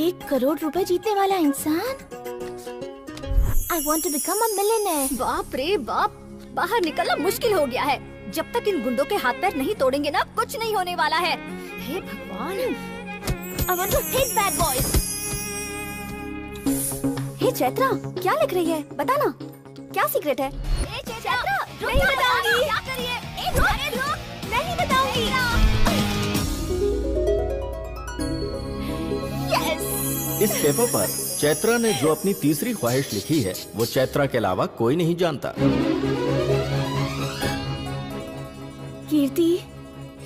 1 करोड़ रुपए जीतने वाला इंसान। I want to become a millionaire। बाप रे बाप, बाहर निकलना मुश्किल हो गया है। जब तक इन गुंडों के हाथ पैर नहीं तोड़ेंगे ना, कुछ नहीं होने वाला है। हे भगवान। I want to hit bad boys। हे चैत्रा, क्या लिख रही है? बता ना, क्या सीक्रेट है? हे चैत्रा, नहीं बताऊंगी। क्या करिए? रुक, नहीं बताऊंगी। यस। इस पेपर पर चैत्रा ने जो अपनी तीसरी ख्वाहिश लिखी है, वो चैत्रा के अलावा कोई नहीं जानता। कीर्ति,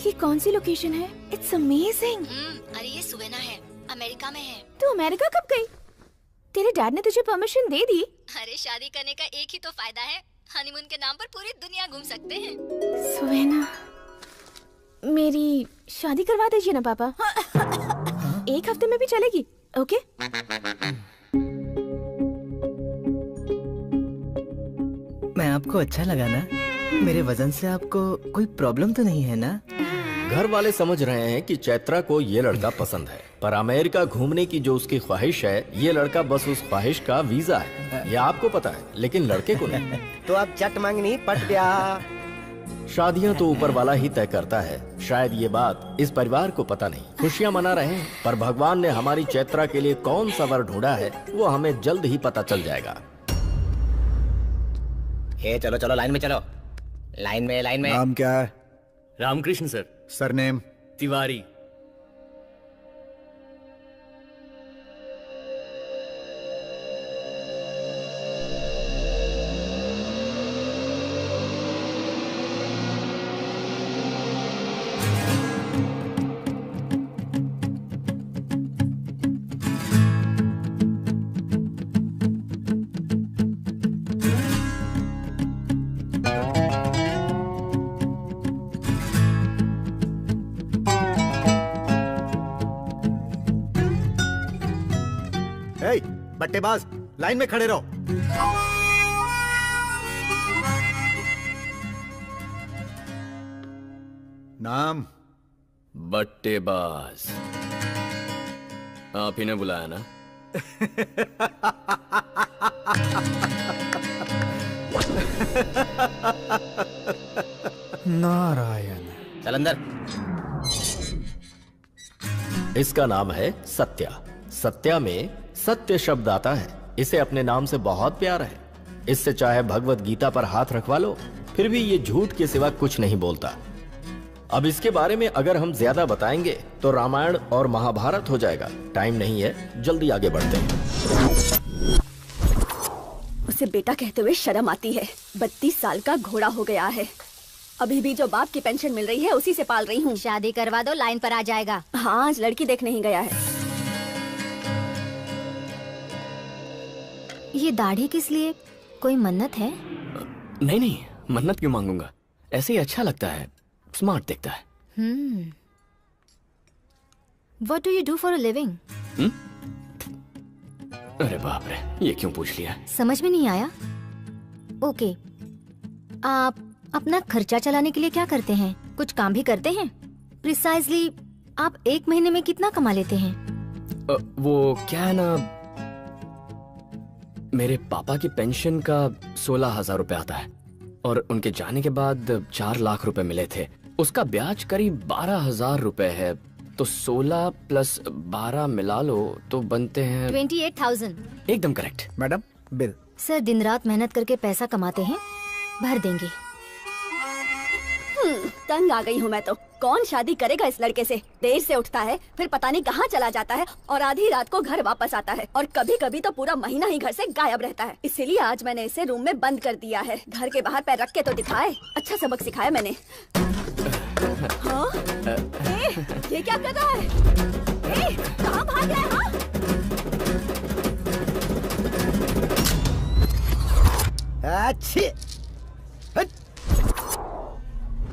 ये कौन सी लोकेशन है? It's amazing. अरे ये सुवेना है, अमेरिका में है। तू अमेरिका कब गई? तेरे डैड ने तुझे परमिशन दे दी? अरे शादी करने का एक ही तो फायदा है, हनीमून के नाम पर पूरी दुनिया घूम सकते हैं। सुवेना, मेरी शादी करवा दीजिए ना पापा। 1 हफ्ते में भी चलेगी? ओके? मैं आपको अच्छा लगा ना? मेरे वजन से आपको कोई प्रॉब्लम तो नहीं है ना? घर वाले समझ रहे हैं कि चैत्रा को ये लड़का पसंद है, पर अमेरिका घूमने की जो उसकी ख्वाहिश है, ये लड़का बस उस ख्वाहिश का वीजा है। ये आपको पता है, लेकिन लड़के को नहीं। तो अब चट मांगनी पट ब्याह। शादियां तो ऊपर वाला ही तय करता है। शायद ये बात इस परिवार को पता नहीं। खुशियां मना रहे हैं, पर भगवान ने हमारी चैत्रा के लिए कौन सा वर ढूंढा है, वो हमें जल्द ही पता चल जाएगा। हे चलो चलो, लाइन में चलो। लाइन में, लाइन में। नाम क्या है? रामकृष्ण सर। सरनेम? तिवारी। बट्टेबाज, लाइन में खड़े रहो। नाम? बट्टेबाज। आप ही ने बुलाया ना? नारायण। चल अंदर। इसका नाम है सत्या। सत्या में सत्य शब्द आता है। इसे अपने नाम से बहुत प्यार है। इससे चाहे भगवत गीता पर हाथ रखवा लो, फिर भी ये झूठ के सिवा कुछ नहीं बोलता। अब इसके बारे में अगर हम ज्यादा बताएंगे तो रामायण और महाभारत हो जाएगा। टाइम नहीं है, जल्दी आगे बढ़ते हैं। उसे बेटा कहते हुए शर्म आती है। 32 साल का घोड़ा हो गया है। अभी भी जो बाप की पेंशन मिल रही है, उसी से पाल रही हूँ। शादी करवा दो, लाइन पर आ जाएगा। हाँ, आज लड़की देखने ही गया है। ये दाढ़ी किस लिए? कोई मन्नत है? नहीं नहीं, मन्नत क्यों मांगूंगा, ऐसे ही अच्छा लगता है, स्मार्ट दिखता है। What do you do for a living? अरे बाप रे, ये क्यों पूछ लिया? समझ में नहीं आया? ओके, आप अपना खर्चा चलाने के लिए क्या करते हैं? कुछ काम भी करते हैं? प्रिसाइजली आप 1 महीने में कितना कमा लेते हैं? वो क्या है ना, मेरे पापा की पेंशन का 16,000 रुपए आता है और उनके जाने के बाद 4 लाख रुपए मिले थे। उसका ब्याज करीब 12,000 रुपए है, तो 16 प्लस 12 मिला लो तो बनते हैं 28,000। एकदम करेक्ट। Madam, bill. सर, दिन रात मेहनत करके पैसा कमाते हैं, भर देंगे। तंग आ गई हूँ मैं तो। कौन शादी करेगा इस लड़के से? देर से उठता है, फिर पता नहीं कहाँ चला जाता है और आधी रात को घर वापस आता है, और कभी कभी तो पूरा महीना ही घर से गायब रहता है। इसीलिए आज मैंने इसे रूम में बंद कर दिया है। घर के बाहर पैर रख के तो दिखाए, अच्छा सबक सिखाया मैंने। हाँ? ये क्या कर रहा है? कहाँ भाग गया है? अच्छी।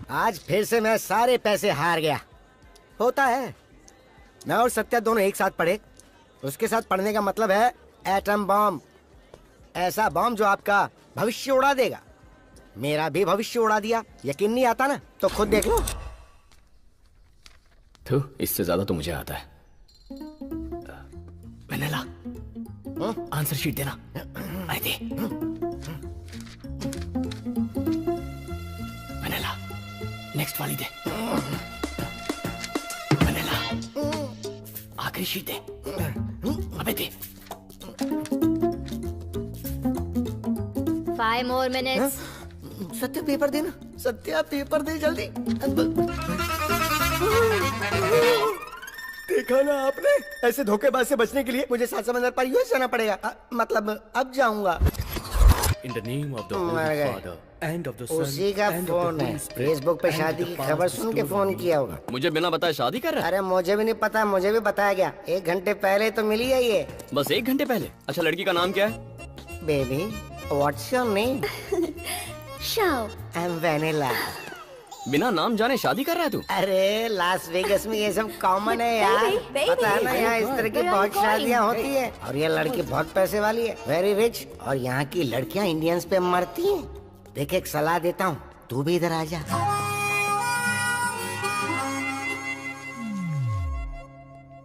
आज फिर से मैं सारे पैसे हार गया। होता है। मैं और सत्या दोनों एक साथ पढ़े। उसके साथ पढ़ने का मतलब है एटम बॉम्ब। ऐसा बॉम्ब जो आपका भविष्य उड़ा देगा। मेरा भी भविष्य उड़ा दिया। यकीन नहीं आता ना, तो खुद देख लो। तो इससे ज्यादा तो मुझे आता है। आंसर शीट देना। आए दे। वनीला, नेक्स्ट वाली दे। वनीला, आखिरी शीट दे। अबे दे। 5 more minutes. सत्या पेपर देना, सत्या पेपर दे जल्दी। देखा ना आपने, ऐसे धोखेबाज से बचने के लिए मुझे 7 समंदर पार यूएस जाना पड़ेगा। मतलब अब जाऊंगा। In the name of the मर Holy गए। Father and of the Son उसी का and of the फोन है, Holy Spirit फेसबुक पे and शादी the की Father खबर सुन के stole फोन me. किया होगा। मुझे बिना बताए शादी कर रहा है? अरे मुझे भी नहीं पता, मुझे भी बताया गया 1 घंटे पहले तो मिली है ये। बस 1 घंटे पहले? अच्छा, लड़की का नाम क्या है? Baby what's your name? Shao. I am vanilla. बिना नाम जाने शादी कर रहा है तू? अरे लास वेगस में ये सब कॉमन है यार। baby, पता है ना, यहाँ इस तरह की Where are बहुत you going? शादियाँ होती है। और ये लड़की बहुत पैसे वाली है, वेरी रिच। और यहाँ की लड़कियाँ इंडियंस पे मरती हैं। देख एक सलाह देता हूँ, तू भी इधर आ जा।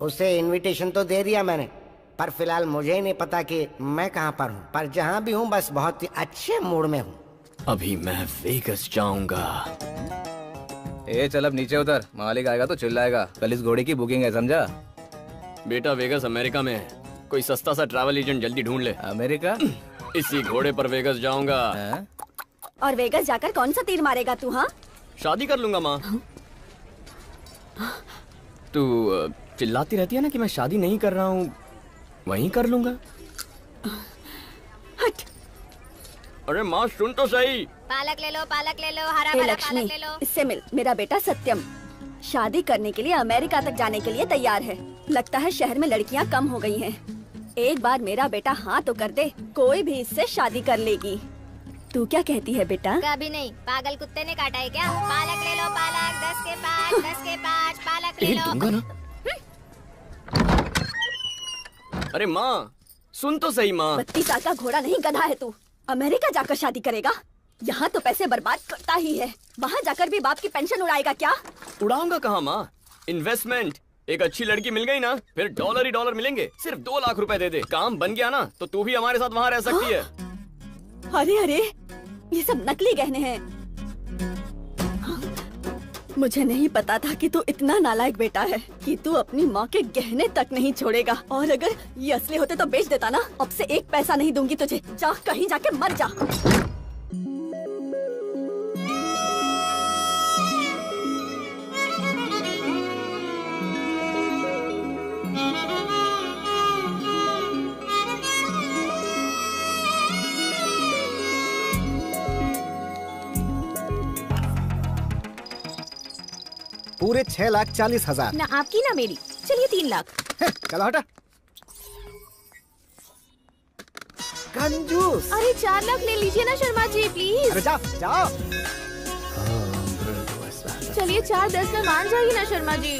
उसे इनविटेशन तो दे दिया मैंने, पर फिलहाल मुझे ही नहीं पता कि मैं कहाँ पर हूँ। पर जहाँ भी हूँ बस बहुत ही अच्छे मूड में हूँ। अभी मैं वेगस जाऊंगा। ए चल अब नीचे उतर, मालिक आएगा तो चिल्लाएगा। कल इस घोड़े की बुकिंग है, समझा? बेटा वेगस अमेरिका में है, कोई सस्ता सा ट्रैवल एजेंट जल्दी ढूंढ ले। अमेरिका? इसी घोड़े पर वेगस जाऊंगा। हाँ? और वेगस जाकर कौन सा तीर मारेगा तू? हाँ, शादी कर लूंगा माँ। तू चिल्लाती रहती है ना कि मैं शादी नहीं कर रहा हूँ, वहीं कर लूंगा। हट। अरे माँ सुन तो सही। पालक ले लो, हरा हे भरा लक्ष्मी, पालक ले लो। इससे मिल। मेरा बेटा सत्यम शादी करने के लिए अमेरिका तक जाने के लिए तैयार है। लगता है शहर में लड़कियां कम हो गई हैं। एक बार मेरा बेटा हाँ तो कर दे, कोई भी इससे शादी कर लेगी। तू क्या कहती है बेटा? कभी नहीं, पागल कुत्ते ने काटा है क्या? पालक ले लो, पालक 10 के 5, 10 के 5 पालक ले एक लो। दूंगा ना। अरे माँ सुन तो सही माँ। 32 साल का घोड़ा नहीं, गधा है तू। अमेरिका जाकर शादी करेगा? यहाँ तो पैसे बर्बाद करता ही है, वहाँ जाकर भी बाप की पेंशन उड़ाएगा क्या? उड़ाऊंगा कहाँ माँ, इन्वेस्टमेंट। एक अच्छी लड़की मिल गई ना, फिर डॉलर ही डॉलर मिलेंगे। सिर्फ 2 लाख रुपए दे दे, काम बन गया ना, तो तू भी हमारे साथ वहाँ रह सकती है। अरे अरे, ये सब नकली गहने हैं। मुझे नहीं पता था कि तू इतना नालायक बेटा है कि तू अपनी माँ के गहने तक नहीं छोड़ेगा। और अगर ये असली होते तो बेच देता ना। अब से 1 पैसा नहीं दूंगी तुझे, जा कहीं जाके मर जा। पूरे 6,40,000। ना आपकी ना मेरी, चलिए 3 लाख। चलो हटा। कंजूस। अरे 4 लाख ले लीजिए ना शर्मा जी प्लीज। अरे जाओ जाओ। चलिए 4-10 में मान जाइए ना शर्मा जी।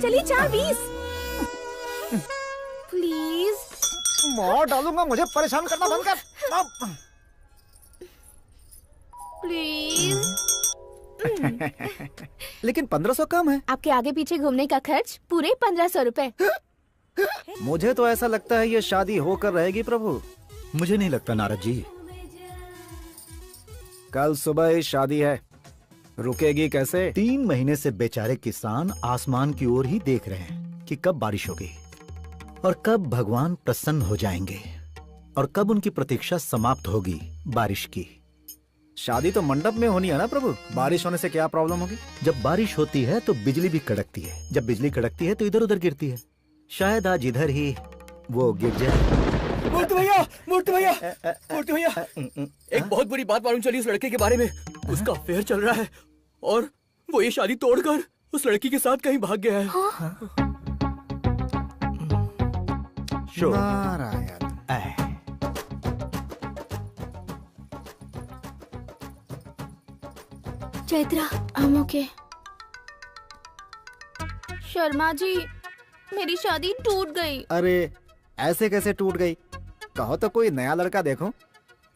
चलिए 4-20 प्लीज। मार डालूंगा, मुझे परेशान करना बंद कर। प्लीज। लेकिन 1500 कम है। आपके आगे पीछे घूमने का खर्च पूरे 1500 रुपए। मुझे तो ऐसा लगता है ये शादी होकर रहेगी प्रभु। मुझे नहीं लगता नारद जी। कल सुबह ही शादी है, रुकेगी कैसे? 3 महीने से बेचारे किसान आसमान की ओर ही देख रहे हैं कि कब बारिश होगी और कब भगवान प्रसन्न हो जाएंगे और कब उनकी प्रतीक्षा समाप्त होगी बारिश की। शादी तो मंडप में होनी है ना प्रभु, बारिश होने से क्या प्रॉब्लम होगी? जब बारिश होती है तो बिजली भी कड़कती है, जब बिजली कड़कती है तो इधर उधर गिरती है। शायद आज इधर ही वो गिर जाए। मूर्ति भैया, मूर्ति भैया, मूर्ति भैया, एक बहुत बुरी बात मालूम चली उस लड़के के बारे में। उसका अफेयर चल रहा है और वो ये शादी तोड़कर उस लड़की के साथ कहीं भाग गया है। नारायण। चैत्रा, हम ओके। शर्मा जी मेरी शादी टूट गई। अरे ऐसे कैसे टूट गई? कहो तो कोई नया लड़का देखो।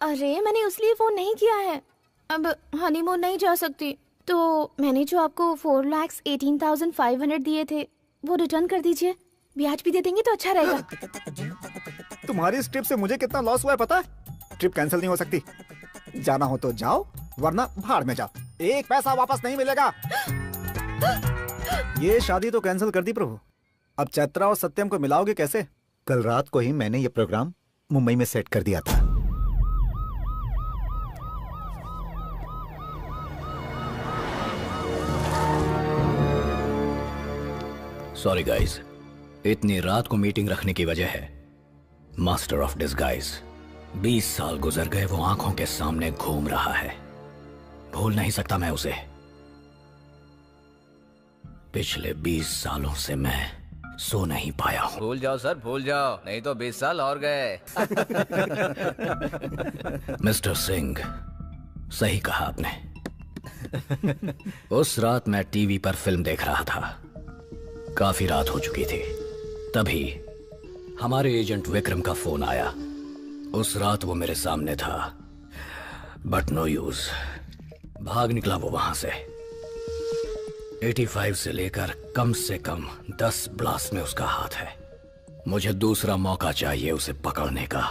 अरे मैंने उसलिए फोन नहीं किया है, अब हनीमून नहीं जा सकती तो मैंने जो आपको 4,18,500 दिए थे वो रिटर्न कर दीजिए। ब्याज भी दे देंगे तो अच्छा रहेगा। तुम्हारी इस ट्रिप से मुझे कितना लॉस हुआ है पता है? ट्रिप कैंसिल नहीं हो सकती। जाना हो तो जाओ, वरना भाड़ में जाओ, एक पैसा वापस नहीं मिलेगा। ये शादी तो कैंसिल कर दी प्रभु। अब चैत्रा और सत्यम को मिलाओगे कैसे? कल रात को ही मैंने ये प्रोग्राम मुंबई में सेट कर दिया था। सॉरी गाइस, इतनी रात को मीटिंग रखने की वजह है मास्टर ऑफ डिस्गाइज। 20 साल गुजर गए, वो आंखों के सामने घूम रहा है। भूल नहीं सकता मैं उसे। पिछले 20 सालों से मैं सो नहीं पाया हूं। भूल जाओ सर, भूल जाओ, नहीं तो 20 साल और गए। मिस्टर सिंह, सही कहा आपने। उस रात मैं टीवी पर फिल्म देख रहा था। काफी रात हो चुकी थी। तभी हमारे एजेंट विक्रम का फोन आया। उस रात वो मेरे सामने था, बट नो यूज। भाग निकला वो वहां से। 85 से लेकर कम से कम 10 ब्लास्ट में उसका हाथ है। मुझे दूसरा मौका चाहिए उसे पकड़ने का।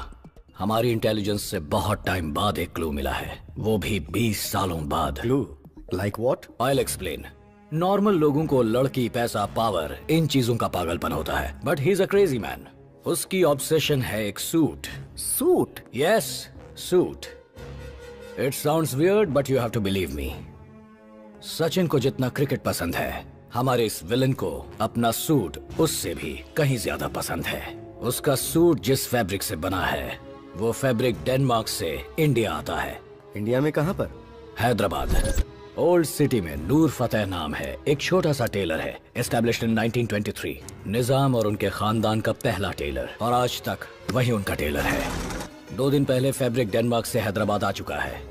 हमारी इंटेलिजेंस से बहुत टाइम बाद एक क्लू मिला है, वो भी 20 सालों बाद। Clue like what? I'll explain. Normal लोगों को लड़की, पैसा, पावर, इन चीजों का पागलपन होता है, but he is a crazy man. उसकी ऑब्सेशन है एक suit. Suit? Yes, suit. It sounds weird but you have to believe me. Sachin को जितना क्रिकेट पसंद है, हमारे इस विलन को अपना सूट उससे भी कहीं ज्यादा पसंद है। उसका सूट जिस फैब्रिक से बना है, वो फैब्रिक डेनमार्क से इंडिया आता है। इंडिया में कहाँ पर? हैदराबाद। ओल्ड सिटी में नूर फतेह नाम है, एक छोटा सा टेलर है, एस्टैब्लिश्ड इन 1923। निजाम और उनके खानदान का पहला टेलर, और आज तक वही उनका टेलर है। 2 दिन पहले फैब्रिक डेनमार्क से हैदराबाद आ चुका है।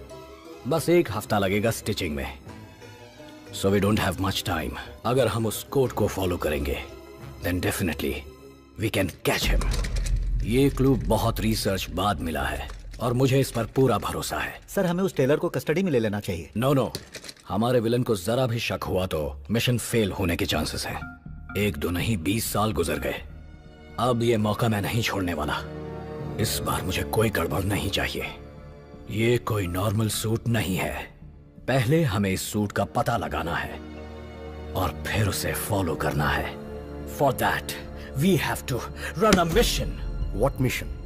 बस 1 हफ्ता लगेगा स्टिचिंग में। So we don't have much time. अगर हम उस कोड को फॉलो करेंगे, then definitely we can catch him. ये क्लू बहुत रिसर्च बाद मिला है और मुझे इस पर पूरा भरोसा है। सर, हमें उस टेलर को कस्टडी में ले लेना चाहिए। नो, हमारे विलन को जरा भी शक हुआ तो मिशन फेल होने के चांसेस हैं। 1-2 नहीं, 20 साल गुजर गए। अब ये मौका मैं नहीं छोड़ने वाला। इस बार मुझे कोई गड़बड़ नहीं चाहिए। ये कोई नॉर्मल सूट नहीं है। पहले हमें इस सूट का पता लगाना है और फिर उसे फॉलो करना है। For that we have to run a mission. What mission?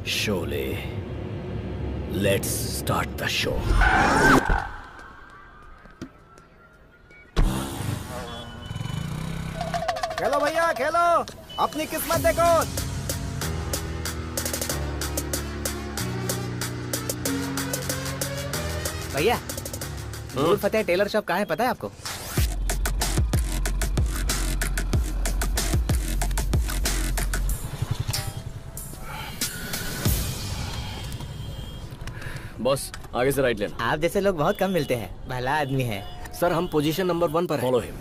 Sholay, let's start the show. खेलो भैया, खेलो, अपनी किस्मत देखो। भैया, नूर फतेह टेलर शॉप कहाँ है पता है आपको? बॉस, आगे से राइट लेना। आप जैसे लोग बहुत कम मिलते हैं, भला आदमी है। सर, हम पोजीशन नंबर 1 पर हैं। Follow him.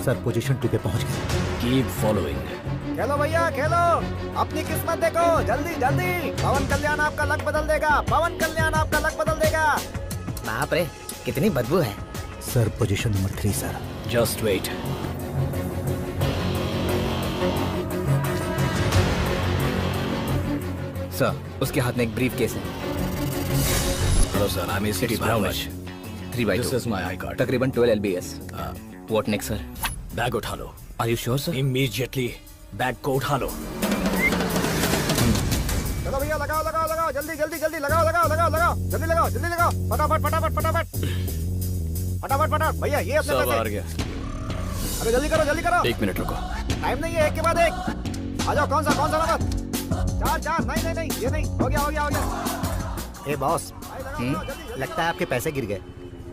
सर, पोजीशन 2 पे पहुंच गए। Keep following. खेलो भैया, खेलो, अपनी किस्मत देखो, जल्दी जल्दी। पवन कल्याण आपका लक बदल देगा। पवन कल्याण आपका लक बदल देगा। बाप रे, कितनी बदबू है। Sir, position number 3 sir. Just wait. Sir, उसके हाथ में एक ब्रीफ केस है। हेलो सर, आई एम सिटी भावनाज। 3/2। This is my I card. तकरीबन 12 LBS। What next sir? Bag उठा लो। Are you sure sir? Immediately bag को उठा लो। चलो भैया, लगाओ लगाओ लगाओ, जल्दी जल्दी जल्दी लगाओ लगाओ लगाओ लगाओ, जल्दी लगाओ जल्दी लगाओ, फटाफट फटाफट फटाफट फटाफट फटाफट। भैया, ये अपने सब आ पैसे। गया। अरे जल्दी करो जल्दी करो, 1 मिनट रुको। टाइम नहीं है, एक के बाद एक। आ जाओ, कौन सा नंबर? 4 नहीं नहीं नहीं, ये नहीं, हो गया हो गया हो गया। ए बॉस, लगता है आपके पैसे गिर गए।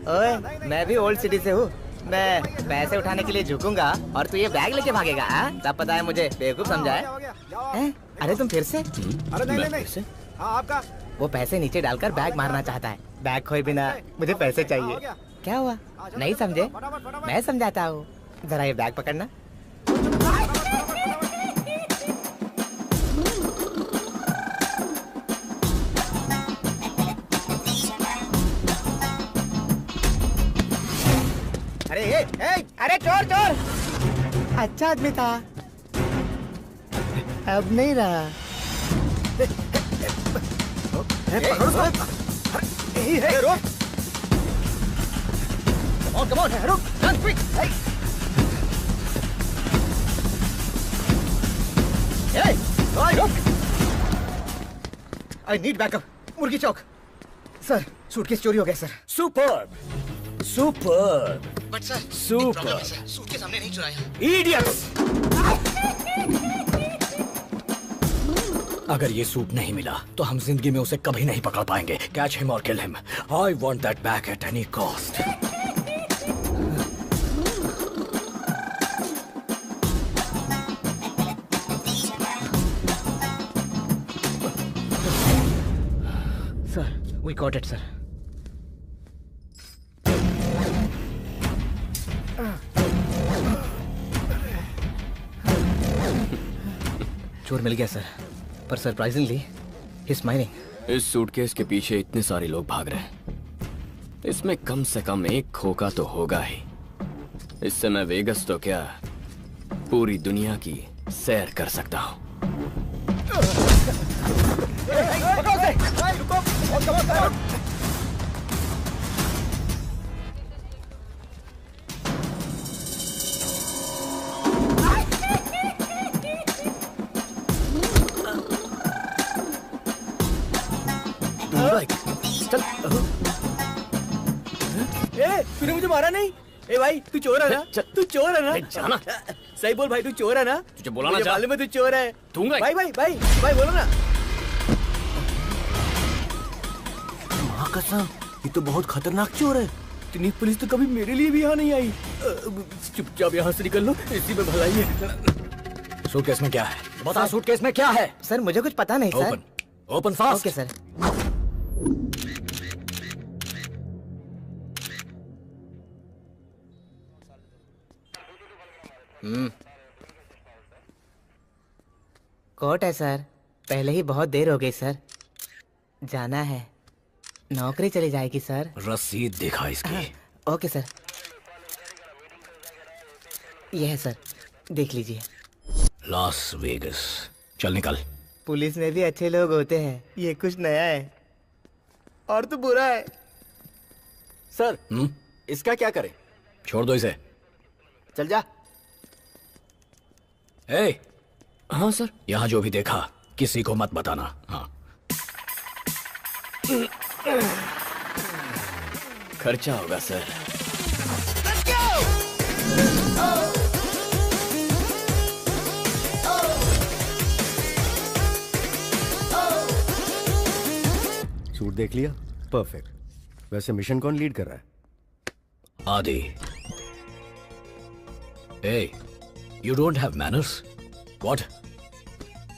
ओए, मैं भी ओल्ड सिटी से हूँ। मैं पैसे उठाने के लिए झुकूंगा और तू ये बैग लेके भागेगा? सब पता है मुझे, बेवकूफ समझा है? अरे तुम फिर से? अरे नहीं नहीं नहीं, हाँ आपका। वो पैसे नीचे डालकर बैग मारना चाहता है। बैग खोए बिना मुझे पैसे चाहिए। क्या हुआ, नहीं समझे? मैं समझाता हूँ, जरा ये बैग पकड़ना। अरे चोर चोर। अच्छा आदमी था, अब नहीं रहा। Come on, run quick! Hey, look! I need backup. मुर्गी चौक। सर, सूटकेस चोरी हो गया sir. Superb, superb, but sir, super, suitcase हमने नहीं चुराया। इडियट्स! अगर ये सूट नहीं मिला तो हम जिंदगी में उसे कभी नहीं पकड़ पाएंगे। कैच हिम और kill him. I want that back at any cost. Sir, we got it, sir. चोर मिल गया सर, पर सरप्राइजिंगली ही इज स्माइलिंग। इस सूटकेस के पीछे इतने सारे लोग भाग रहे हैं, इसमें कम से कम एक खोका तो होगा ही। इससे मैं वेगस तो क्या पूरी दुनिया की सैर कर सकता हूँ। तूने मुझे मारा नहीं? ए भाई तू चोर है ना? तू चोर है ना? जाना। सही बोल भाई, तू चोर है ना? तुझे बुलाना मुझे चाह- मालूम है तू चोर है। दूंगा। भाई भाई भाई भाई बोलो ना। माँ कसम, ये तो बहुत खतरनाक चोर है। इतनी पुलिस तो कभी मेरे लिए भी यहाँ नहीं आई। चुपचाप यहाँ से निकल लो, इसी में भलाई है। सूटकेस में क्या है? बता, सूटकेस में क्या है? सर मुझे कुछ पता नहीं sir. Open, open fast. Okay sir. Court है सर, पहले ही बहुत देर हो गई सर, जाना है। नौकरी चली जाएगी सर। रसीद दिखा इसकी। ओके सर, ये है सर, देख लीजिए। Las Vegas. चल निकल। पुलिस में भी अच्छे लोग होते हैं, ये कुछ नया है और तो बुरा है। सर, इसका क्या करें? छोड़ दो इसे। चल जा। ए, हाँ सर। यहाँ जो भी देखा किसी को मत बताना। हाँ। खर्चा होगा सर। सूट देख लिया? परफेक्ट। वैसे मिशन कौन लीड कर रहा है? आदि। ए, you don't have manners? What?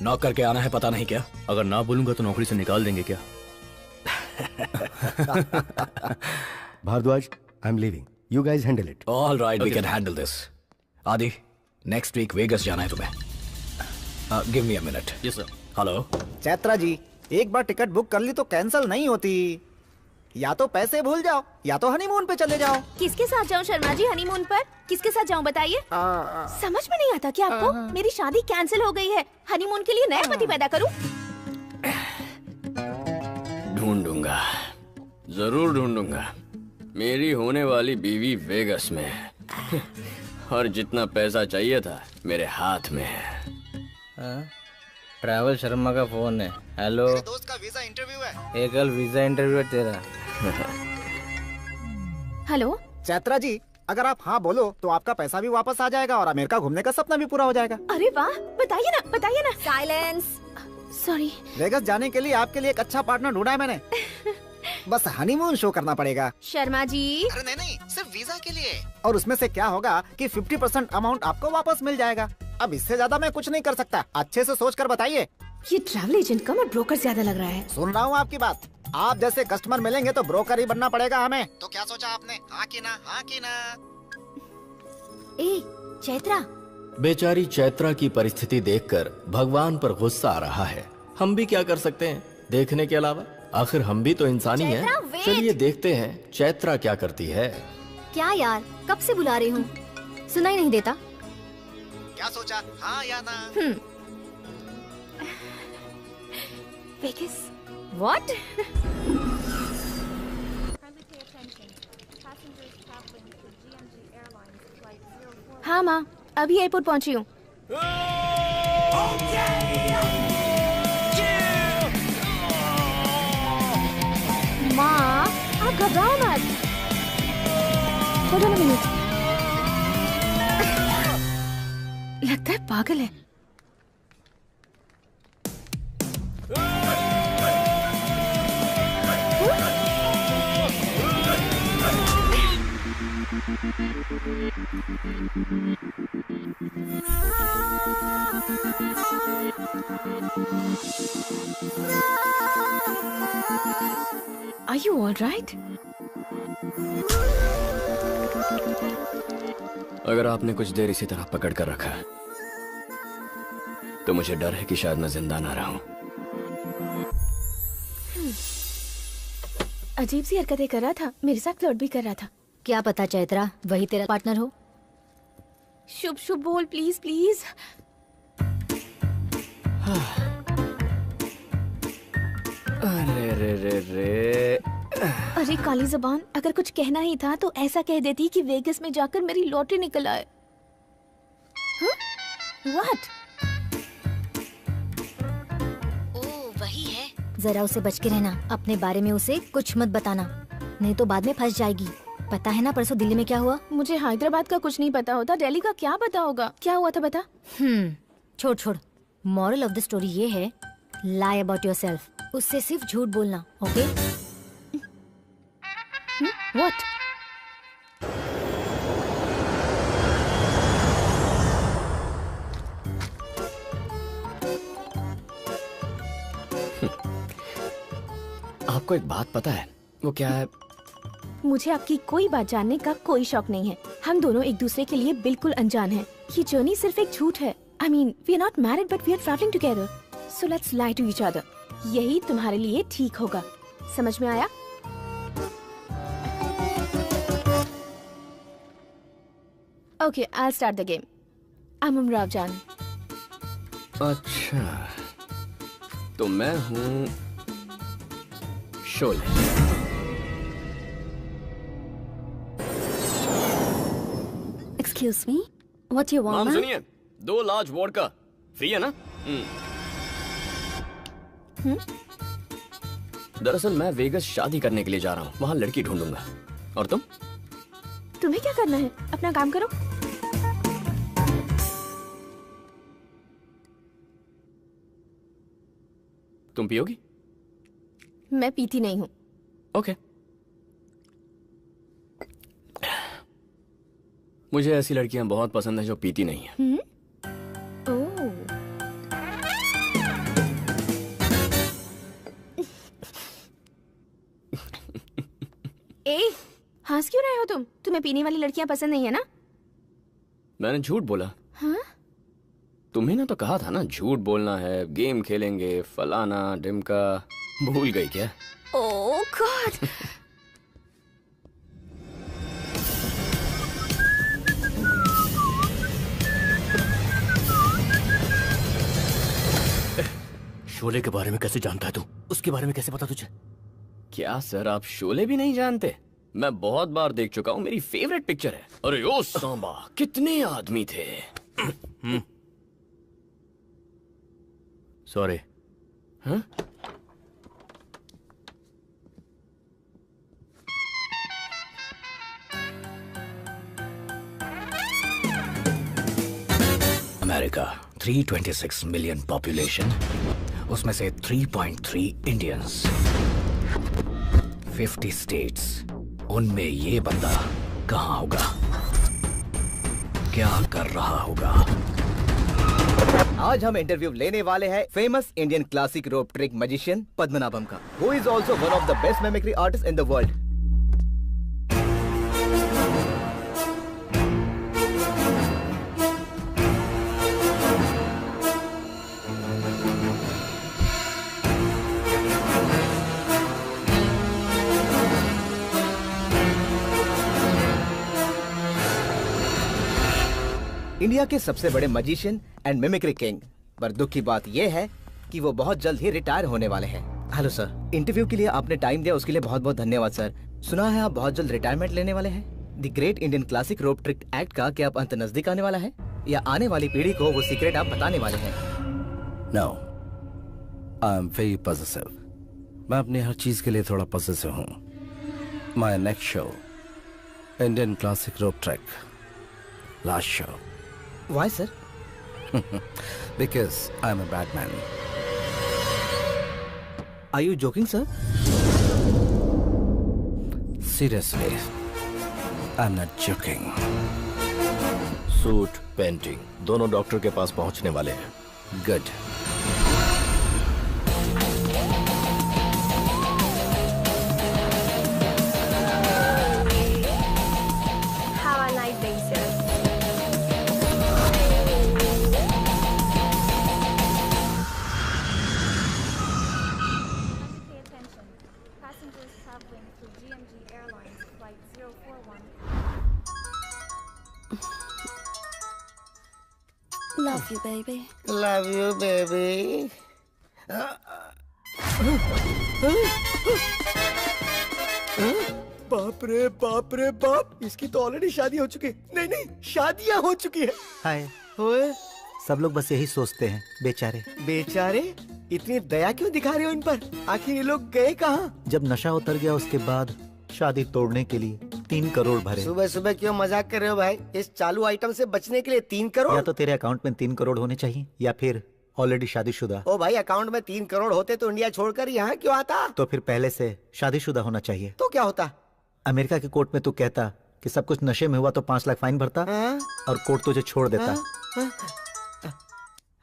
Knock करके आना है, पता नहीं क्या? अगर ना बोलूंगा तो नौकरी से निकाल देंगे क्या? Bharadwaj, I am leaving, you guys handle it. All right, we can handle this. Adi, next week Vegas जाना है तुम्हें। Give me a minute. Yes sir. Hello Chaitra ji, एक बार टिकट बुक कर ली तो कैंसिल नहीं होती। या तो पैसे भूल जाओ या तो हनीमून पे चले जाओ। किसके साथ जाऊं शर्मा जी हनीमून पर? किसके साथ जाऊं बताइए? समझ में नहीं आता क्या आपको? मेरी शादी कैंसिल हो गई है, हनीमून के लिए नया पति पैदा करूं? ढूंढूंगा, जरूर ढूंढूंगा। मेरी होने वाली बीवी वेगस में है और जितना पैसा चाहिए था मेरे हाथ में है। ट्रैवल शर्मा का फोन है। हेलो, दोस्त का वीजा इंटरव्यू है। एक कल वीजा इंटरव्यू है तेरा। हेलो चैत्रा जी, अगर आप हाँ बोलो तो आपका पैसा भी वापस आ जाएगा और अमेरिका घूमने का सपना भी पूरा हो जाएगा। अरे वाह, बताइए ना बताइए ना। साइलेंस। सॉरी। वेगस जाने के लिए आपके लिए एक अच्छा पार्टनर ढूंढा है मैंने। बस हनीमून शो करना पड़ेगा। शर्मा जी। अरे नहीं नहीं, सिर्फ वीजा के लिए। और उसमें से क्या होगा कि 50% अमाउंट आपको वापस मिल जाएगा। अब इससे ज्यादा मैं कुछ नहीं कर सकता। अच्छे से सोच कर बताइए। ये ट्रैवल एजेंट कम और ब्रोकर ज्यादा लग रहा है। सुन रहा हूँ आपकी बात। आप जैसे कस्टमर मिलेंगे तो ब्रोकर ही बनना पड़ेगा हमें। तो क्या सोचा आपने? हाँ की ना, हाँ की ना। ए चैत्रा। बेचारी चैत्रा की परिस्थिति देखकर भगवान पर गुस्सा आ रहा है। हम भी क्या कर सकते हैं देखने के अलावा? आखिर हम भी तो इंसान ही हैं। चैत्रा, wait! चलिए देखते हैं चैत्रा क्या करती है। क्या यार, कब से बुला रही हूँ, सुनाई नहीं देता? क्या सोचा, हाँ या ना? Vegas, what? हाँ माँ, अभी एयरपोर्ट पहुंची हूँ। माँ, आप घबराओ मत। Hold on a minute. लगता है पागल है। Are you all right? अगर आपने कुछ देर इसी तरह पकड़ कर रखा है तो मुझे डर है कि शायद मैं जिंदा ना रहूं। अजीब सी हरकतें कर रहा था, मेरे साथ फ्लर्ट भी कर रहा था। क्या पता चैत्रा वही तेरा पार्टनर हो। शुभ शुभ बोल, प्लीज प्लीज। अरे रे रे रे। अरे काली ज़बान, अगर कुछ कहना ही था तो ऐसा कह देती कि वेगस में जाकर मेरी लॉटरी निकल आए। What? ओह वही है। जरा उसे बच के रहना, अपने बारे में उसे कुछ मत बताना, नहीं तो बाद में फंस जाएगी। पता है ना परसों दिल्ली में क्या हुआ? मुझे हैदराबाद का कुछ नहीं पता होता, दिल्ली का क्या पता होगा? क्या हुआ था बता। छोड़ छोड़। मॉरल ऑफ द स्टोरी ये है, लाई अबाउट योरसेल्फ। उससे सिर्फ झूठ बोलना, ओके? What? आपको एक बात पता है, वो क्या है? मुझे आपकी कोई बात जानने का कोई शौक नहीं है। हम दोनों एक दूसरे के लिए बिल्कुल अनजान हैं। ये जर्नी सिर्फ एक झूठ है। I mean, we are not married but we are traveling together. So let's lie to each other. यही तुम्हारे लिए ठीक होगा। समझ में आया? Okay, I'll start the game. I'm Umrav Jan. अच्छा, तो मैं हूँ Sholay. Excuse me, what you want? माम सुनिए, 2 लार्ज वोडका फ्री है ना? दरअसल मैं वेगस शादी करने के लिए जा रहा हूँ, वहाँ लड़की ढूंढूंगा। और तुम? तुम्हें क्या करना है? अपना काम करो। तुम पियोगी? मैं पीती नहीं हूँ। ओके। मुझे ऐसी लड़कियां बहुत पसंद है जो पीती नहीं है। ओह। ए, हंस क्यों रहे हो तुम? तुम्हें पीने वाली लड़कियां पसंद नहीं है ना? मैंने झूठ बोला। हाँ? तुम्हें ना तो कहा था ना झूठ बोलना है, गेम खेलेंगे, फलाना ढिमका। भूल गई क्या? ओह गॉड। शोले के बारे में कैसे जानता है तू? उसके बारे में कैसे पता तुझे? क्या सर, आप शोले भी नहीं जानते? मैं बहुत बार देख चुका हूँ, मेरी फेवरेट पिक्चर है। अरे ओ सांबा, कितने आदमी थे। सॉरी। हाँ? अमेरिका 326 मिलियन पॉपुलेशन, उसमें से 3.3 इंडियंस, 50 स्टेट्स। उनमें ये बंदा कहाँ होगा? क्या कर रहा होगा? आज हम इंटरव्यू लेने वाले हैं फेमस इंडियन क्लासिक रोप ट्रिक मैजिशियन पद्मनाभम का, who is also one of the best mimicry artist in the world. India के सबसे बड़े मजिशियन एंड मिमिक्री किंग। पर दुख की बात यह है कि वो बहुत जल्द ही रिटायर होने वाले हैं। हेलो सर, इंटरव्यू के लिए आपने टाइम दिया उसके लिए बहुत बहुत धन्यवाद सर। सुना है आप बहुत जल्द रिटायरमेंट लेने वाले हैं। The great Indian classic rope trick act का क्या अब अंत नजदीक आने वाला है, या आने वाली पीढ़ी को वो सीक्रेट आप बताने वाले हैं? No, I am very possessive. मैं अपनी हर चीज के लिए थोड़ा पॉसेसिव हूँ। My next show, Indian Classic Rope Trick, last show. Why sir? Because I am a bad man. Are you joking sir? Seriously, I'm not joking. Suit, painting दोनों doctor के पास पहुंचने वाले हैं। Good. Have a nice day, sir. Pay attention. Passengers traveling through GMG Airlines Flight 041. Love you, baby. Love you, baby. बाप रे बाप रे बाप, इसकी तो ऑलरेडी शादी हो चुकी है। नहीं नहीं, शादियां हो चुकी है। हाय। ओए, सब लोग बस यही सोचते हैं, बेचारे। बेचारे? इतनी दया क्यों दिखा रहे हो इन पर? आखिर ये लोग गए कहाँ? जब नशा उतर गया उसके बाद शादी तोड़ने के लिए 3 करोड़ भरे। सुबह सुबह क्यों मजाक कर रहे हो भाई? इस चालू आइटम से बचने के लिए 3 करोड़? या तो तेरे अकाउंट में 3 करोड़ होने चाहिए, या फिर ऑलरेडी शादीशुदा। ओ भाई, अकाउंट में 3 करोड़ होते तो इंडिया छोड़कर यहाँ क्यों आता? तो फिर पहले से शादीशुदा होना चाहिए। तो क्या होता? अमेरिका के कोर्ट में तू कहता कि सब कुछ नशे में हुआ तो 5 लाख फाइन भरता और कोर्ट तुझे छोड़ देता।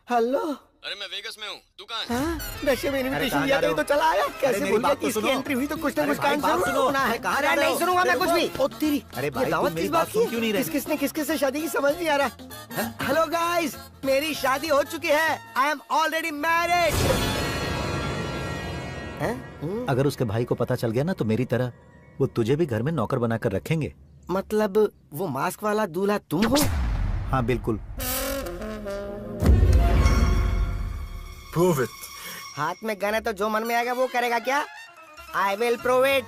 हेलो, अरे मैं वेगस में हूँ, तू कहाँ है? नशे में इनविटेशन दिया तो चला आया। कैसे भूल गया कि इसकी एंट्री हुई तो कुछ ना कुछ काम सुनना है। कहाँ रहा? नहीं सुनूंगा मैं कुछ भी। ओ तेरी, अरे भाई, दावत किस बात की? क्यों नहीं रहे? किसने किसके से शादी की समझ नहीं आ रहा। हेलो गाइस, मेरी शादी हो चुकी है। I am already married. अगर उसके भाई को पता चल गया ना तो मेरी तरह वो तुझे भी घर में नौकर बनाकर रखेंगे। मतलब वो मास्क वाला दूल्हा तुम हो? हाँ बिल्कुल। Prove it. हाथ में गन है तो जो मन में आएगा वो करेगा क्या? I will prove it.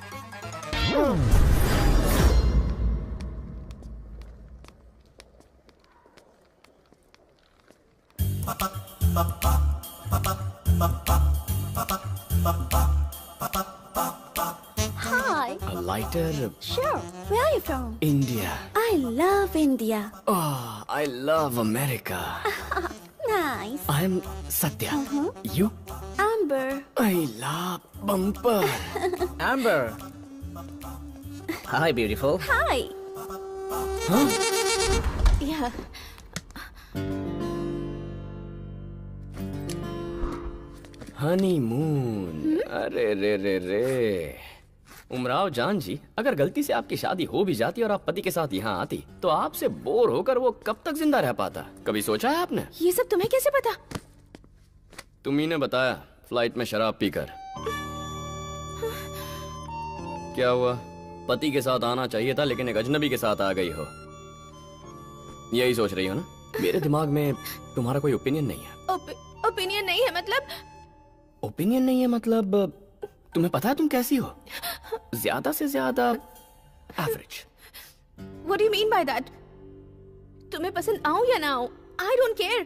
Hi. A lighter. Sure. Where are you from? India. I love India. Oh, I love America. Nice. I'm Satya. You? Amber. I love Bumper. Amber. Hi, beautiful. Hi. Huh? Yeah. Honeymoon. अरे रे रे रे। उमराव जान जी, अगर गलती से आपकी शादी हो भी जाती और आप पति के साथ यहाँ आती तो आपसे बोर होकर वो कब तक जिंदा रह पाता? कभी सोचा है आपने? ये सब तुम्हें कैसे पता? तुम्ही ने बताया, फ्लाइट में शराब पीकर। क्या हुआ? पति के साथ आना चाहिए था लेकिन एक अजनबी के साथ आ गई हो। यही सोच रही हो ना? मेरे दिमाग में तुम्हारा कोई ओपिनियन नहीं है। ओपिनियन नहीं है मतलब? ओपिनियन नहीं है मतलब तुम्हें पता है तुम कैसी हो? ज्यादा से ज्यादा average. What do you mean by that? तुम्हें पसंद आऊं या ना आऊं, I don't care.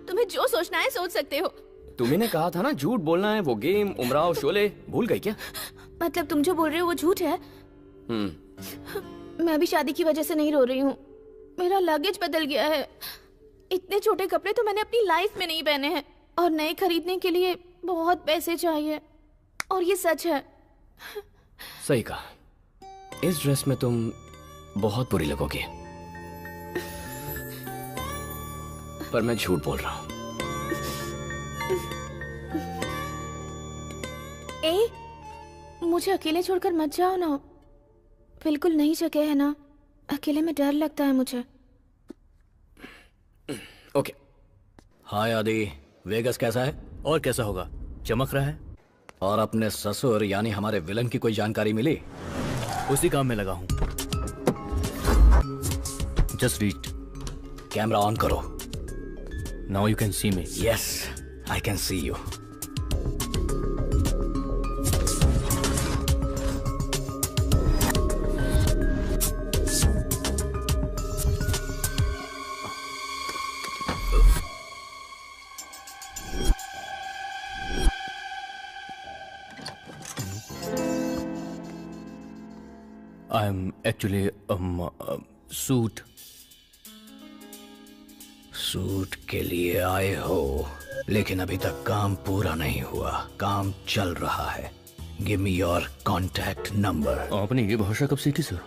तुम्हें जो सोचना है सोच सकते हो। तुम्ही ने कहा था ना झूठ बोलना है, वो गेम, उमराव, शोले, भूल गई क्या? मतलब तुम जो बोल रहे हो वो झूठ है? मैं भी शादी की वजह से नहीं रो रही हूँ। मेरा लगेज बदल गया है। इतने छोटे कपड़े तो मैंने अपनी लाइफ में नहीं पहने हैं और नए खरीदने के लिए बहुत पैसे चाहिए। और ये सच है। सही कहा। इस ड्रेस में तुम बहुत बुरी लगोगी। पर मैं झूठ बोल रहा हूँ। मुझे अकेले छोड़कर मत जाओ ना। बिल्कुल नई जगह है ना, अकेले में डर लगता है मुझे। ओके। हाय आदि, वेगस कैसा है? और कैसा होगा? चमक रहा है? और अपने ससुर यानी हमारे विलन की कोई जानकारी मिली? उसी काम में लगा हूँ। Just read. कैमरा ऑन करो। Now you can see me. Yes, I can see you. I am actually suit के लिए आए हो, लेकिन अभी तक काम पूरा नहीं हुआ। काम चल रहा है। Give me your contact number. आपने ये भाषा कब सीखी सर?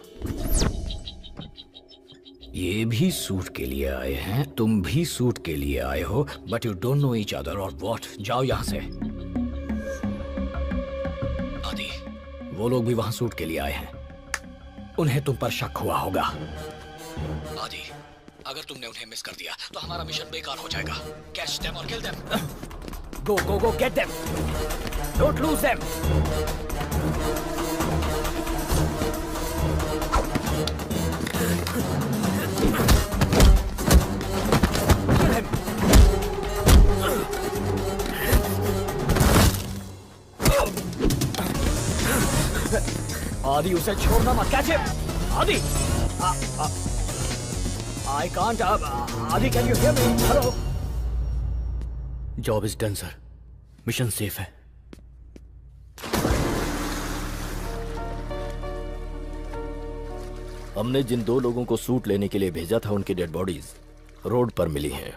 ये भी सूट के लिए आए हैं, तुम भी सूट के लिए आए हो, but you don't know each other और व्हाट। जाओ यहां से। आदि, वो लोग भी वहां सूट के लिए आए हैं। उन्हें तुम पर शक हुआ होगा। आदि, अगर तुमने उन्हें मिस कर दिया तो हमारा मिशन बेकार हो जाएगा। कैच देम और kill them. Go go go, get them, don't lose them. आदि, उसे छोड़ना मत। Catch him. आदि, I can't. Adi, can you hear me? Hello. Job is done sir. Mission safe है। हमने जिन 2 लोगों को सूट लेने के लिए भेजा था, उनकी डेड बॉडीज रोड पर मिली हैं।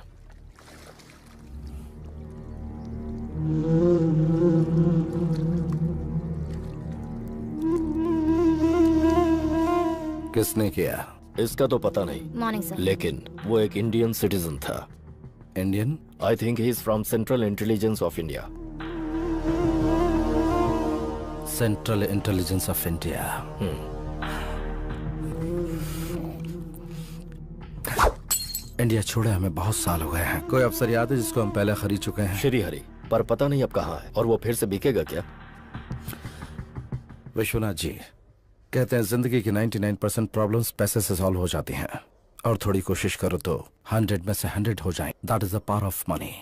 किसने किया? इसका तो पता नहीं। Morning sir. लेकिन वो एक इंडियन सिटीजन था। Indian? I think he is from central intelligence of India. Central intelligence of India. India छोड़े हमें बहुत साल हो गए हैं। कोई अफसर याद है जिसको हम पहले खरीद चुके हैं? श्री हरि, पर पता नहीं अब कहाँ है, और वो फिर से बिकेगा क्या? विश्वनाथ जी कहते हैं जिंदगी की 99% प्रॉब्लम्स पैसे से सॉल्व हो जाती हैं, और थोड़ी कोशिश करो तो 100 में से 100 हो जाएं। That is the power of money.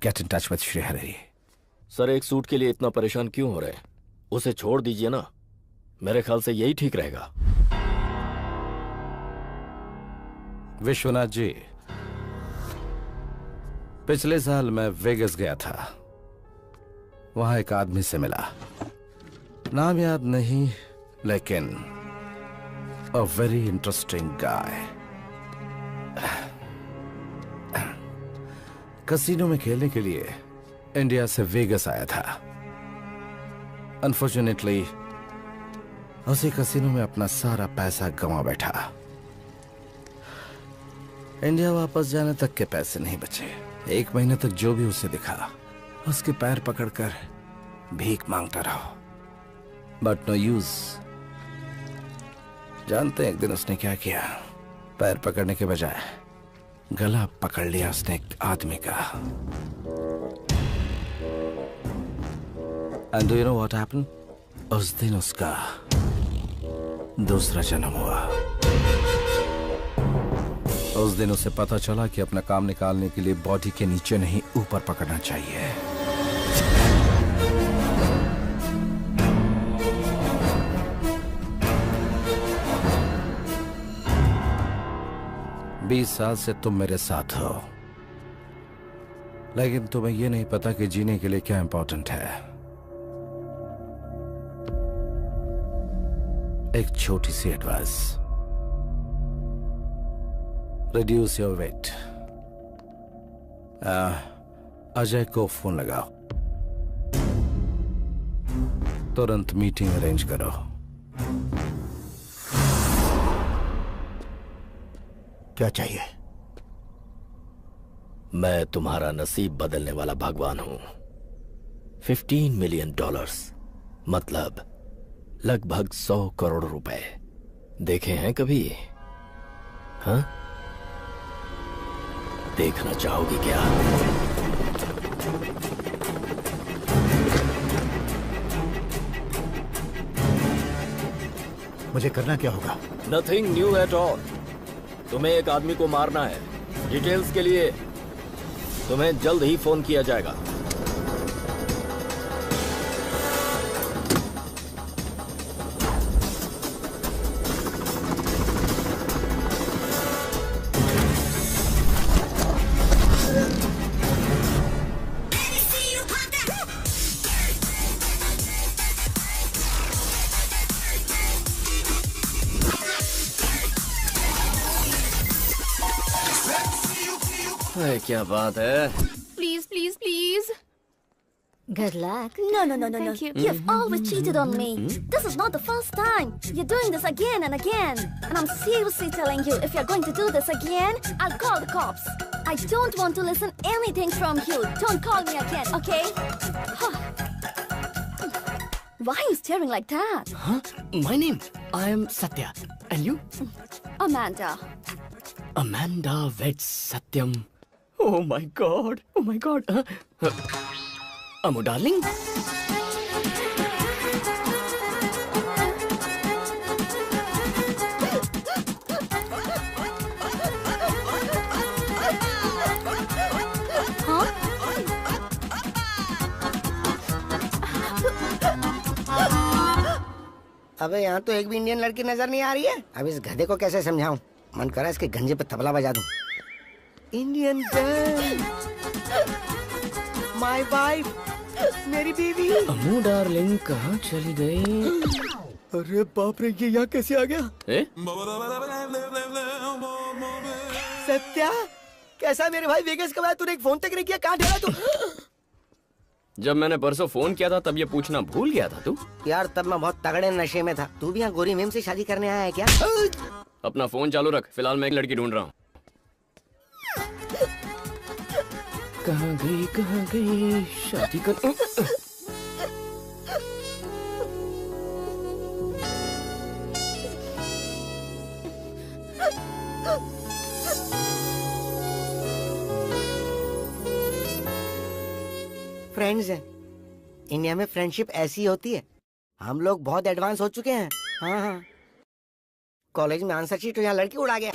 Get in touch with Shri Hari. Sir, एक सूट के लिए इतना परेशान क्यों हो रहे हैं? उसे छोड़ दीजिए ना। मेरे ख्याल से यही ठीक रहेगा। विश्वनाथ जी, पिछले साल मैं वेगस गया था। वहां एक आदमी से मिला। नाम याद नहीं, लेकिन a very interesting guy. Casino में खेलने के लिए इंडिया से वेगस आया था। अनफॉर्चुनेटली उसी कसिनो में अपना सारा पैसा गंवा बैठा। इंडिया वापस जाने तक के पैसे नहीं बचे। 1 महीने तक जो भी उसे दिखा उसके पैर पकड़कर भीख मांगता रहा, बट नो यूज। जानते हैं एक दिन उसने क्या किया? पैर पकड़ने के बजाय गला पकड़ लिया उसने एक आदमी का। And do you know what happened? उस दिन उसका दूसरा जन्म हुआ। उस दिन उसे पता चला कि अपना काम निकालने के लिए बॉडी के नीचे नहीं, ऊपर पकड़ना चाहिए। बीस साल से तुम मेरे साथ हो, लेकिन तुम्हें यह नहीं पता कि जीने के लिए क्या इंपॉर्टेंट है। एक छोटी सी advice, reduce your weight. Ajay को फोन लगाओ, तुरंत मीटिंग अरेंज करो। क्या चाहिए? मैं तुम्हारा नसीब बदलने वाला भगवान हूं। $15 मिलियन, मतलब लगभग 100 करोड़ रुपए। देखे हैं कभी? हाँ, देखना चाहोगी क्या? मुझे करना क्या होगा? Nothing new at all. तुम्हें एक आदमी को मारना है, डिटेल्स के लिए तुम्हें जल्द ही फोन किया जाएगा। क्या बात है? Please, please, please. Good luck. No. Thank you. You've always cheated on me. This is not the first time. You're doing this again and again. And I'm seriously telling you, if you're going to do this again, I'll call the cops. I don't want to listen anything from you. Don't call me again, okay? Why are you staring like that? Huh? My name? I am Satya. And you? Amanda. Amanda weds Satyam. Oh my God. Oh my God. Amu darling. अबे यहाँ तो एक भी Indian लड़की नजर नहीं आ रही है। अब इस गधे को कैसे समझाऊं? मन करा इसके गंजे पे तबला बजा दूं। इंडियन गर्ल, माय वाइफ, मेरी बीवी। अम्मू डार्लिंग कहाँ चली गई? अरे बाप रे, ये यहाँ कैसे आ गया? सत्या, कैसा मेरे भाई? वेगस कब आया? तूने एक फोन तक नहीं किया, कहाँ ठहरा तू? जब मैंने परसों फोन किया था तब ये पूछना भूल गया था तू? यार तब मैं बहुत तगड़े नशे में था। तू भी यहाँ गोरी मेम से शादी करने आया है क्या? अपना फोन चालू रख, फिलहाल मैं एक लड़की ढूंढ रहा हूँ। कहाँ गई शादी कर। फ्रेंड्स हैं। इंडिया में फ्रेंडशिप ऐसी होती है। हम लोग बहुत एडवांस हो चुके हैं। हाँ, कॉलेज में आंसर शीट तो यहाँ लड़की उड़ा गया।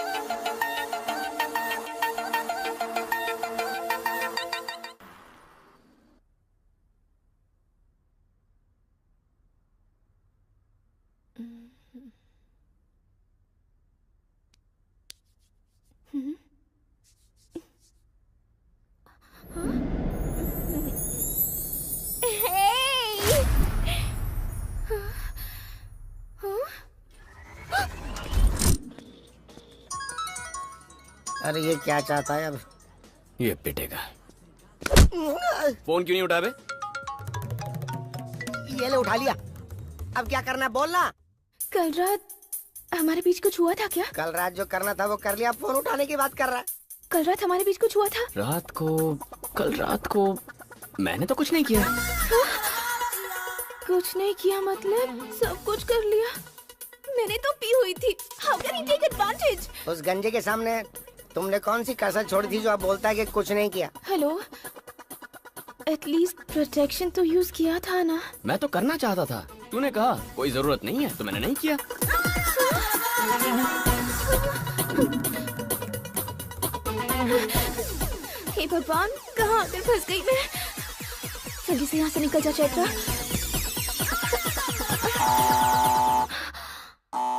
अरे ये क्या चाहता है अब? ये पिटेगा। फोन क्यों नहीं उठा बे? ये ले उठा लिया। अब क्या करना है बोलना। कल रात हमारे बीच कुछ हुआ था क्या? कल रात जो करना था वो कर लिया। फोन उठाने की बात कर रहा है। कल रात हमारे बीच कुछ हुआ था? कल रात को मैंने तो कुछ नहीं किया। कुछ नहीं किया मतलब सब कुछ कर लिया। मैंने तो पी हुई थी। How can he take advantage? उस गंजे के सामने तुमने कौन सी कसर छोड़ी थी जो आप बोलता है कि कुछ नहीं किया? हेलो, एटलीस्ट प्रोटेक्शन तो यूज किया था ना? मैं तो करना चाहता था, तूने कहा कोई जरूरत नहीं है तो मैंने नहीं किया। हे भगवान, कहाँ आकर फंस गई मैं? जल्दी से यहाँ से निकल जा चैत्रा।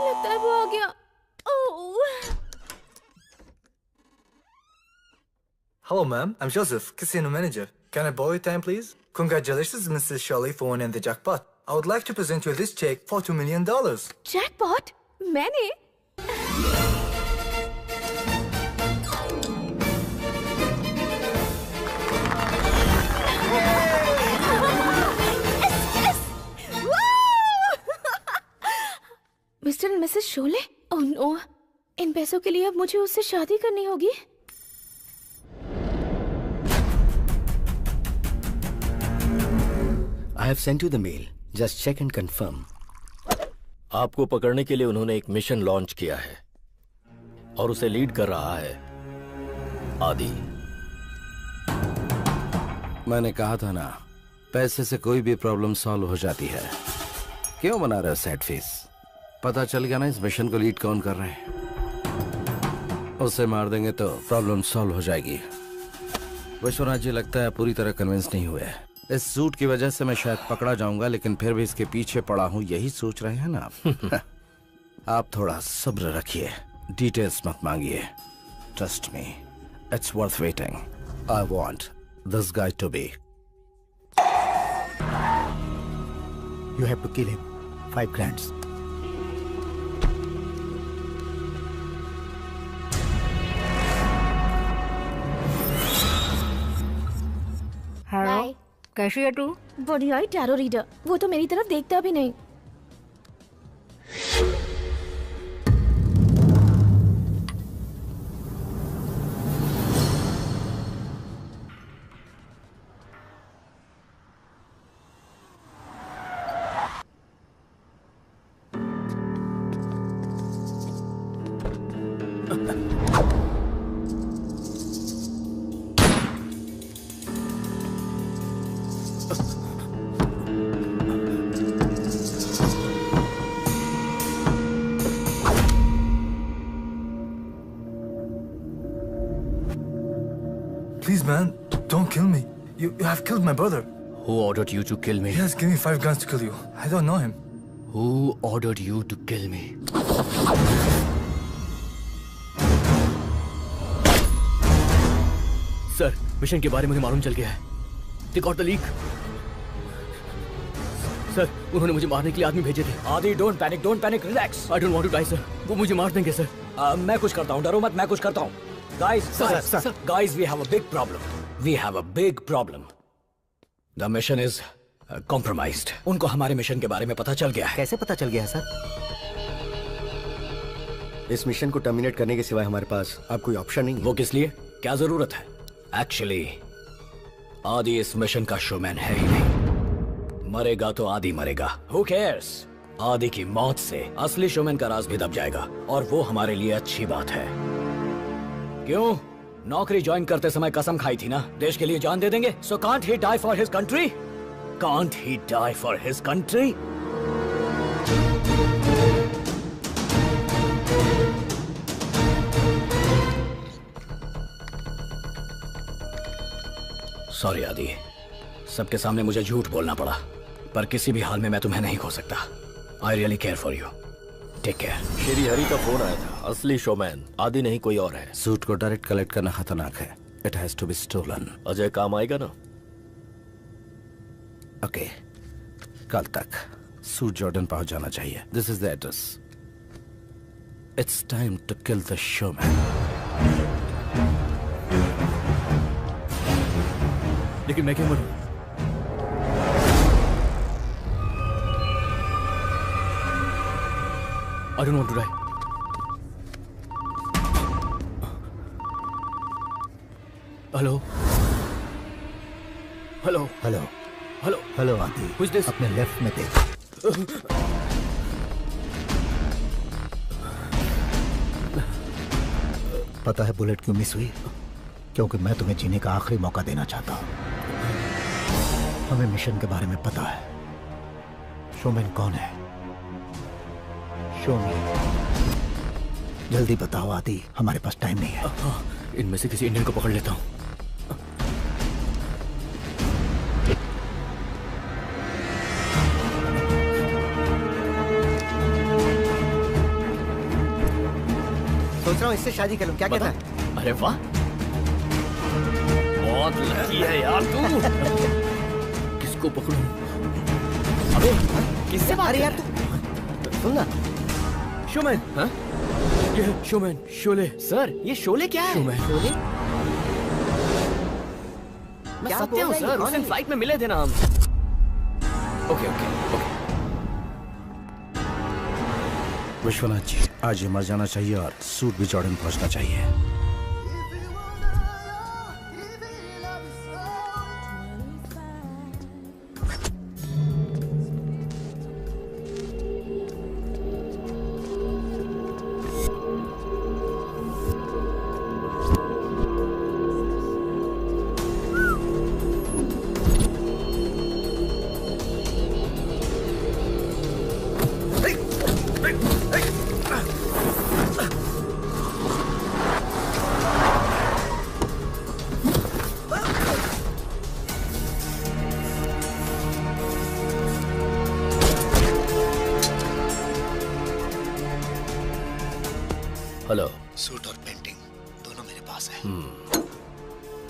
लगता है वो आ गया। Hello, ma'am. I'm Joseph, casino manager. Can I borrow your time, please? Congratulations, Mrs. Shirley, for winning the jackpot. I would like to present you this check for $2 million. Jackpot? मैंने? मिस्टर एंड मिसेस शोले? Oh no, इन पैसों के लिए अब मुझे उससे शादी करनी होगी। I have sent you the mail. Just check and confirm. आपको पकड़ने के लिए उन्होंने एक मिशन लॉन्च किया है और उसे लीड कर रहा है आदि। मैंने कहा था ना, पैसे से कोई भी प्रॉब्लम सॉल्व हो जाती है। क्यों बना रहे हो सैड फेस? पता चल गया ना इस मिशन को लीड कौन कर रहे हैं? उसे मार देंगे तो प्रॉब्लम सॉल्व हो जाएगी। विश्वनाथ जी लगता है पूरी तरह कन्विंस नहीं हुए। इस सूट की वजह से मैं शायद पकड़ा जाऊंगा, लेकिन फिर भी इसके पीछे पड़ा हूं, यही सोच रहे हैं ना आप? आप थोड़ा सब्र रखिए, डिटेल्स मत मांगिए। Trust me, it's worth waiting. I want this guy to be. You have to kill him. 5 grand. Hi, कैसी है तू? बढ़िया ही टैरो रीडर। वो तो मेरी तरफ देखता भी नहीं। Please, man, don't kill me. You have killed my brother. Who ordered you to kill me? He has given me 5 guns to kill you. I don't know him. Who ordered you to kill me? Sir, mission के बारे में मुझे मालूम चल गया है। They got the leak. Sir, उन्होंने मुझे मारने के लिए आदमी भेजे थे। आदि, don't panic, relax. I don't want to die, sir. वो मुझे मार देंगे, सर। मैं कुछ करता हूँ, डरो मत, मैं कुछ करता हूँ। Guys, we have a big problem. We have a big problem. The mission is compromised. उनको हमारे मिशन के बारे में पता चल गया है। कैसे पता चल गया है सर? इस मिशन को टर्मिनेट करने के सिवाय हमारे पास अब कोई ऑप्शन नहीं है। वो किस लिए? क्या जरूरत है? एक्चुअली आदि इस मिशन का शोमैन है ही नहीं। मरेगा तो आदि मरेगा। Who cares? आदि की मौत से असली शोमैन का राज भी दब जाएगा, और वो हमारे लिए अच्छी बात है। क्यों? नौकरी ज्वाइन करते समय कसम खाई थी ना, देश के लिए जान दे देंगे। So can't he die for his country? Can't he die for his country? Sorry आदि, सबके सामने मुझे झूठ बोलना पड़ा, पर किसी भी हाल में मैं तुम्हें नहीं खो सकता। I really care for you. Take care. Shri Hari का फोन आया था। असली शोमैन आदि नहीं कोई और है। सूट को डायरेक्ट कलेक्ट करना खतरनाक है। It has to be stolen. Ajay काम आएगा ना? ओके, कल तक सूट जॉर्डन पहुंच जाना चाहिए। This is the address. It's time to kill the showman. लेकिन मैं क्या मरूं? I don't want to die. Hello hello hello hello hello Adi, Who is this? अपने लेफ्ट में देख। पता है बुलेट क्यों मिस हुई? क्योंकि मैं तुम्हें जीने का आखिरी मौका देना चाहता हूं। हमें मिशन के बारे में पता है। शोमैन कौन है? शो मी। जल्दी बताओ आदि, हमारे पास टाइम नहीं है। इनमें से किसी इंडियन को पकड़ लेता हूँ। सोच रहा हूँ इससे शादी करूँ, क्या कहता है? अरे वाह, बहुत लकी है यार तू। किसको पकड़ूं? अबे किससे बात? अरे यार तू सुन ना। शोमैन। हाँ? ये शोमैन, शोले। सर, ये शोले क्या है? शोमैन। शोले? मैं सत्य हूँ सर, उस दिन फ्लाइट में मिले थे ना हम। Okay okay okay. Vishwanath ji, आज ये मर जाना चाहिए और सूट भी जॉर्डन पहुंचना चाहिए। हेलो। सूट और पेंटिंग दोनों मेरे पास है।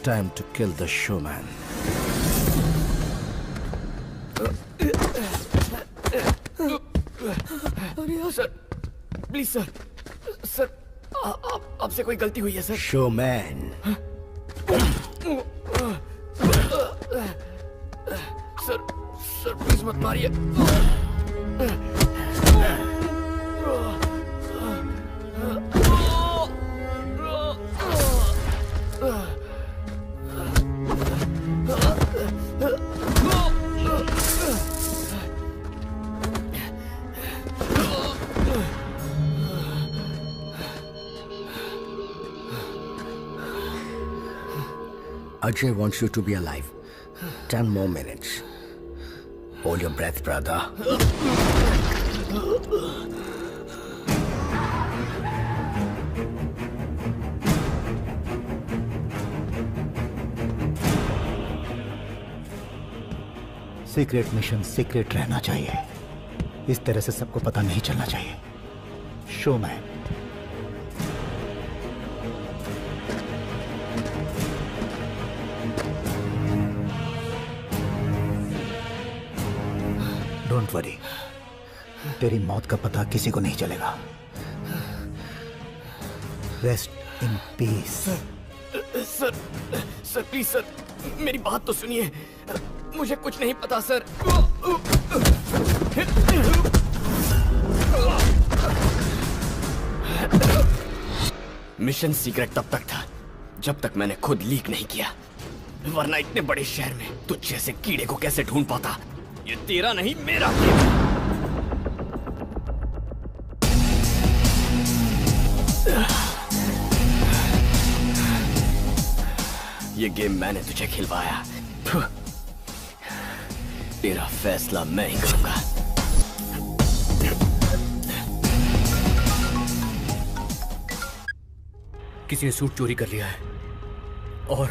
Time to kill the showman. अरे यार सर, प्लीज सर, सर आपसे कोई गलती हुई है सर। शोमैन। सर प्लीज मत मारिए। Ajay wants you to be alive. 10 more minutes. Hold your breath, brother. Secret mission secret रहना चाहिए। इस तरह से सबको पता नहीं चलना चाहिए। शोमैन। डोंट वरी, तेरी मौत का पता किसी को नहीं चलेगा। Rest in peace. Sir please sir, मेरी बात तो सुनिए। मुझे कुछ नहीं पता सर। मिशन सीक्रेट तब तक था जब तक मैंने खुद लीक नहीं किया, वरना इतने बड़े शहर में तुझ जैसे कीड़े को कैसे ढूंढ पाता। ये तेरा नहीं मेरा गेम है। ये गेम मैंने तुझे खिलवाया, तेरा फैसला मैं ही करूंगा। किसी ने सूट चोरी कर लिया है और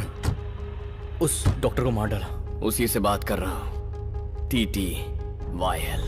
उस डॉक्टर को मार डाला। उसी से बात कर रहा हूं, TTYL।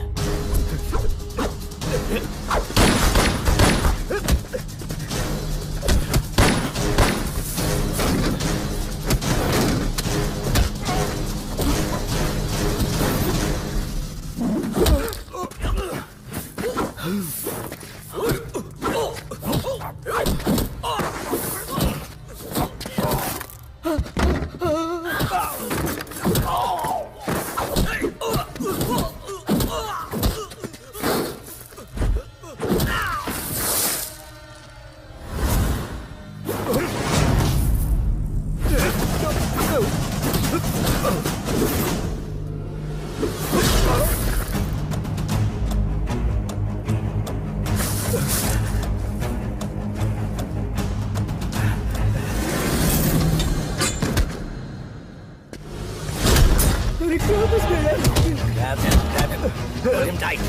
Hold him tight.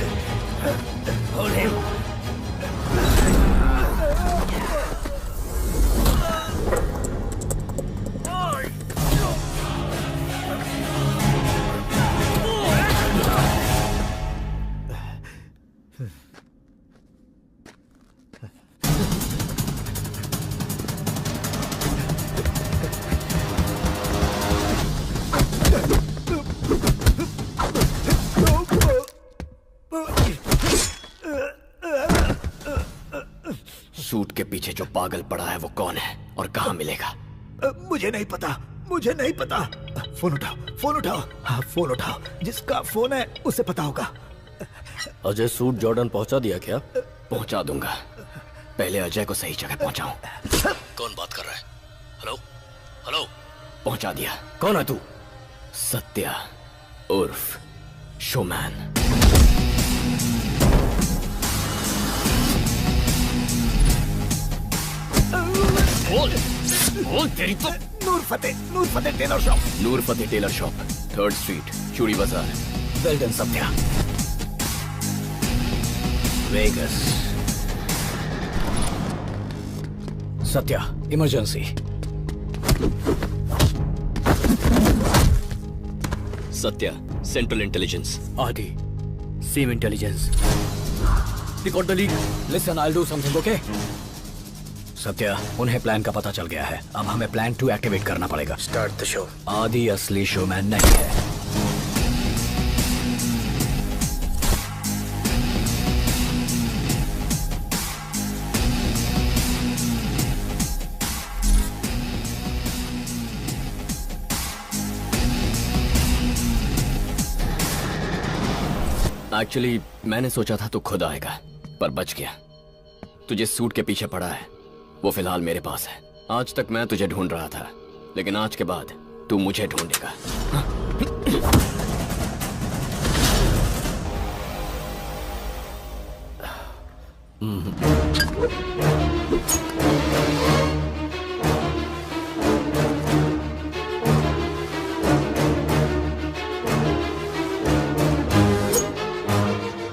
Hold him. Suit के पीछे जो पागल पड़ा है वो कौन है और कहाँ मिलेगा? मुझे नहीं पता, मुझे नहीं पता। फोन उठाओ, फोन उठाओ। हाँ फोन उठाओ, जिसका फोन है उसे पता होगा। अजय सूट जॉर्डन पहुंचा दिया क्या? पहुंचा दूंगा, पहले अजय को सही जगह पहुंचाऊं। कौन बात कर रहा है? Hello hello. पहुंचा दिया। कौन है तू? सत्या उर्फ शोमैन। बोल तेरी तो। Noor Fateh tailor shop. Noor Fateh tailor shop, 3rd street, Chudi Bazaar. Well done Satya. Vegas. Satya, emergency. Satya, central intelligence. Adi, same intelligence. They got the leak. Listen, I'll do something, okay? Satya, उन्हें प्लान का पता चल गया है। अब हमें प्लान 2 एक्टिवेट करना पड़ेगा। Start the show. आदि असली शोमैन नहीं है। एक्चुअली मैंने सोचा था तू खुद आएगा, पर बच गया। तुझे सूट के पीछे पड़ा है, वो फिलहाल मेरे पास है। आज तक मैं तुझे ढूंढ रहा था, लेकिन आज के बाद तू मुझे ढूंढेगा।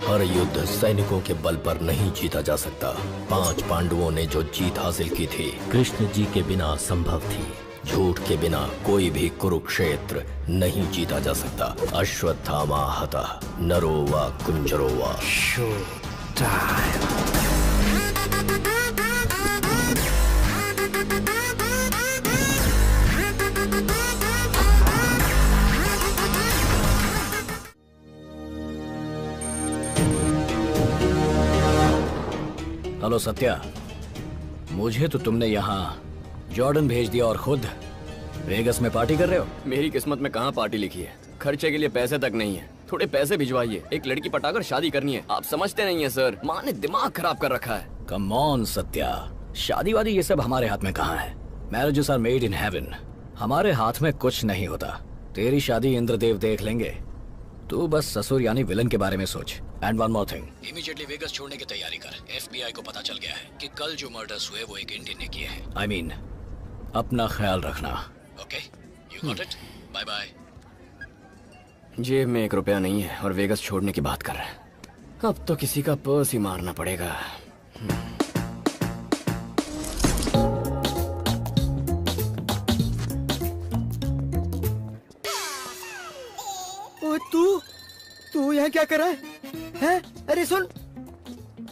हर युद्ध सैनिकों के बल पर नहीं जीता जा सकता। 5 पांडवों ने जो जीत हासिल की थी, कृष्ण जी के बिना संभव थी। झूठ के बिना कोई भी कुरुक्षेत्र नहीं जीता जा सकता। अश्वत्थामा हतः नरो वा कुंजरो वा। Show time. हेलो सत्या, मुझे तो तुमने यहाँ जॉर्डन भेज दिया और खुद वेगस में पार्टी कर रहे हो। मेरी किस्मत में कहाँ पार्टी लिखी है, खर्चे के लिए पैसे तक नहीं है। थोड़े पैसे भिजवाइए, एक लड़की पटाकर शादी करनी है। आप समझते नहीं है सर, माँ ने दिमाग खराब कर रखा है। कम ऑन सत्या, शादी वादी ये सब हमारे हाथ में कहाँ है। Marriages are made in heaven. हमारे हाथ में कुछ नहीं होता। तेरी शादी इंद्रदेव देख लेंगे। तू बस ससुर यानी विलन के बारे में सोच। And one more thing, immediately Vegas छोड़ने की तैयारी कर। FBI को पता चल गया है कि कल जो मर्डर्स हुए वो एक इंडियन ने किए हैं। I mean, अपना ख्याल रखना। Okay, you got it. Bye bye. जेब में 1 रुपया नहीं है और वेगस छोड़ने की बात कर रहा है। अब तो किसी का पर्स ही मारना पड़ेगा। तू यहाँ क्या कर रहा है? अरे सुन,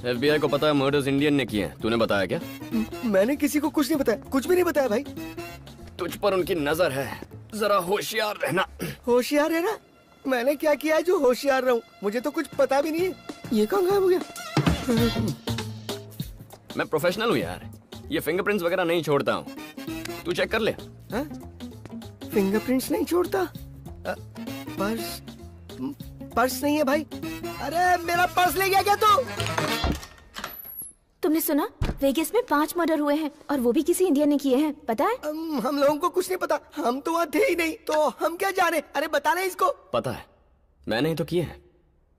FBI को पता है मर्डर्स इंडियन ने किए हैं। तूने बताया क्या? मैंने किसी को कुछ नहीं बताया, कुछ भी नहीं बताया भाई। तुझ पर उनकी नजर है, जरा होशियार रहना। होशियार रहना? मैंने क्या किया है जो होशियार रहूं? मुझे तो कुछ पता भी नहीं है। ये कहाँ गायब हो गया? मैं प्रोफेशनल हूँ यार, ये फिंगरप्रिंट्स वगैरह नहीं छोड़ता हूँ। तू चेक कर ले। फिंगरप्रिंट्स नहीं छोड़ता? पर्स नहीं है भाई। अरे मेरा पर्स ले गया क्या तू? तुमने सुना? वेगस में 5 मर्डर हुए हैं और वो भी किसी इंडियन ने किए हैं, पता है? हम लोगों को कुछ नहीं पता, हम तो वहाँ थे ही नहीं, तो हम क्या जाने? अरे बता ले इसको। पता है, मैंने ही तो किए हैं।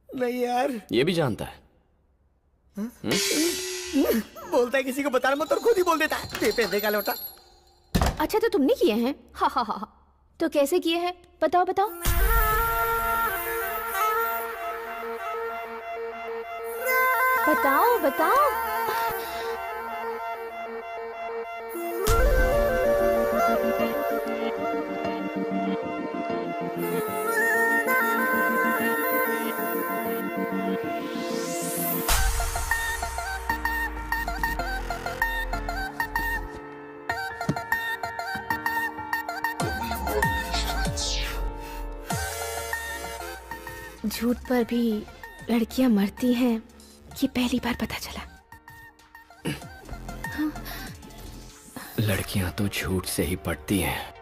नहीं यार। ये भी जानता है। बोलता है किसी को बताना मत और खुद ही बोल देता है। पैसे का लौटा। अच्छा तो तुमने किए हैं? हा हा हा। तो कैसे किए हैं? बताओ बताओ। बताओ बताओ। झूठ पर भी लड़कियां मरती हैं, ये पहली बार पता चला। लड़कियां तो झूठ से ही पटती हैं।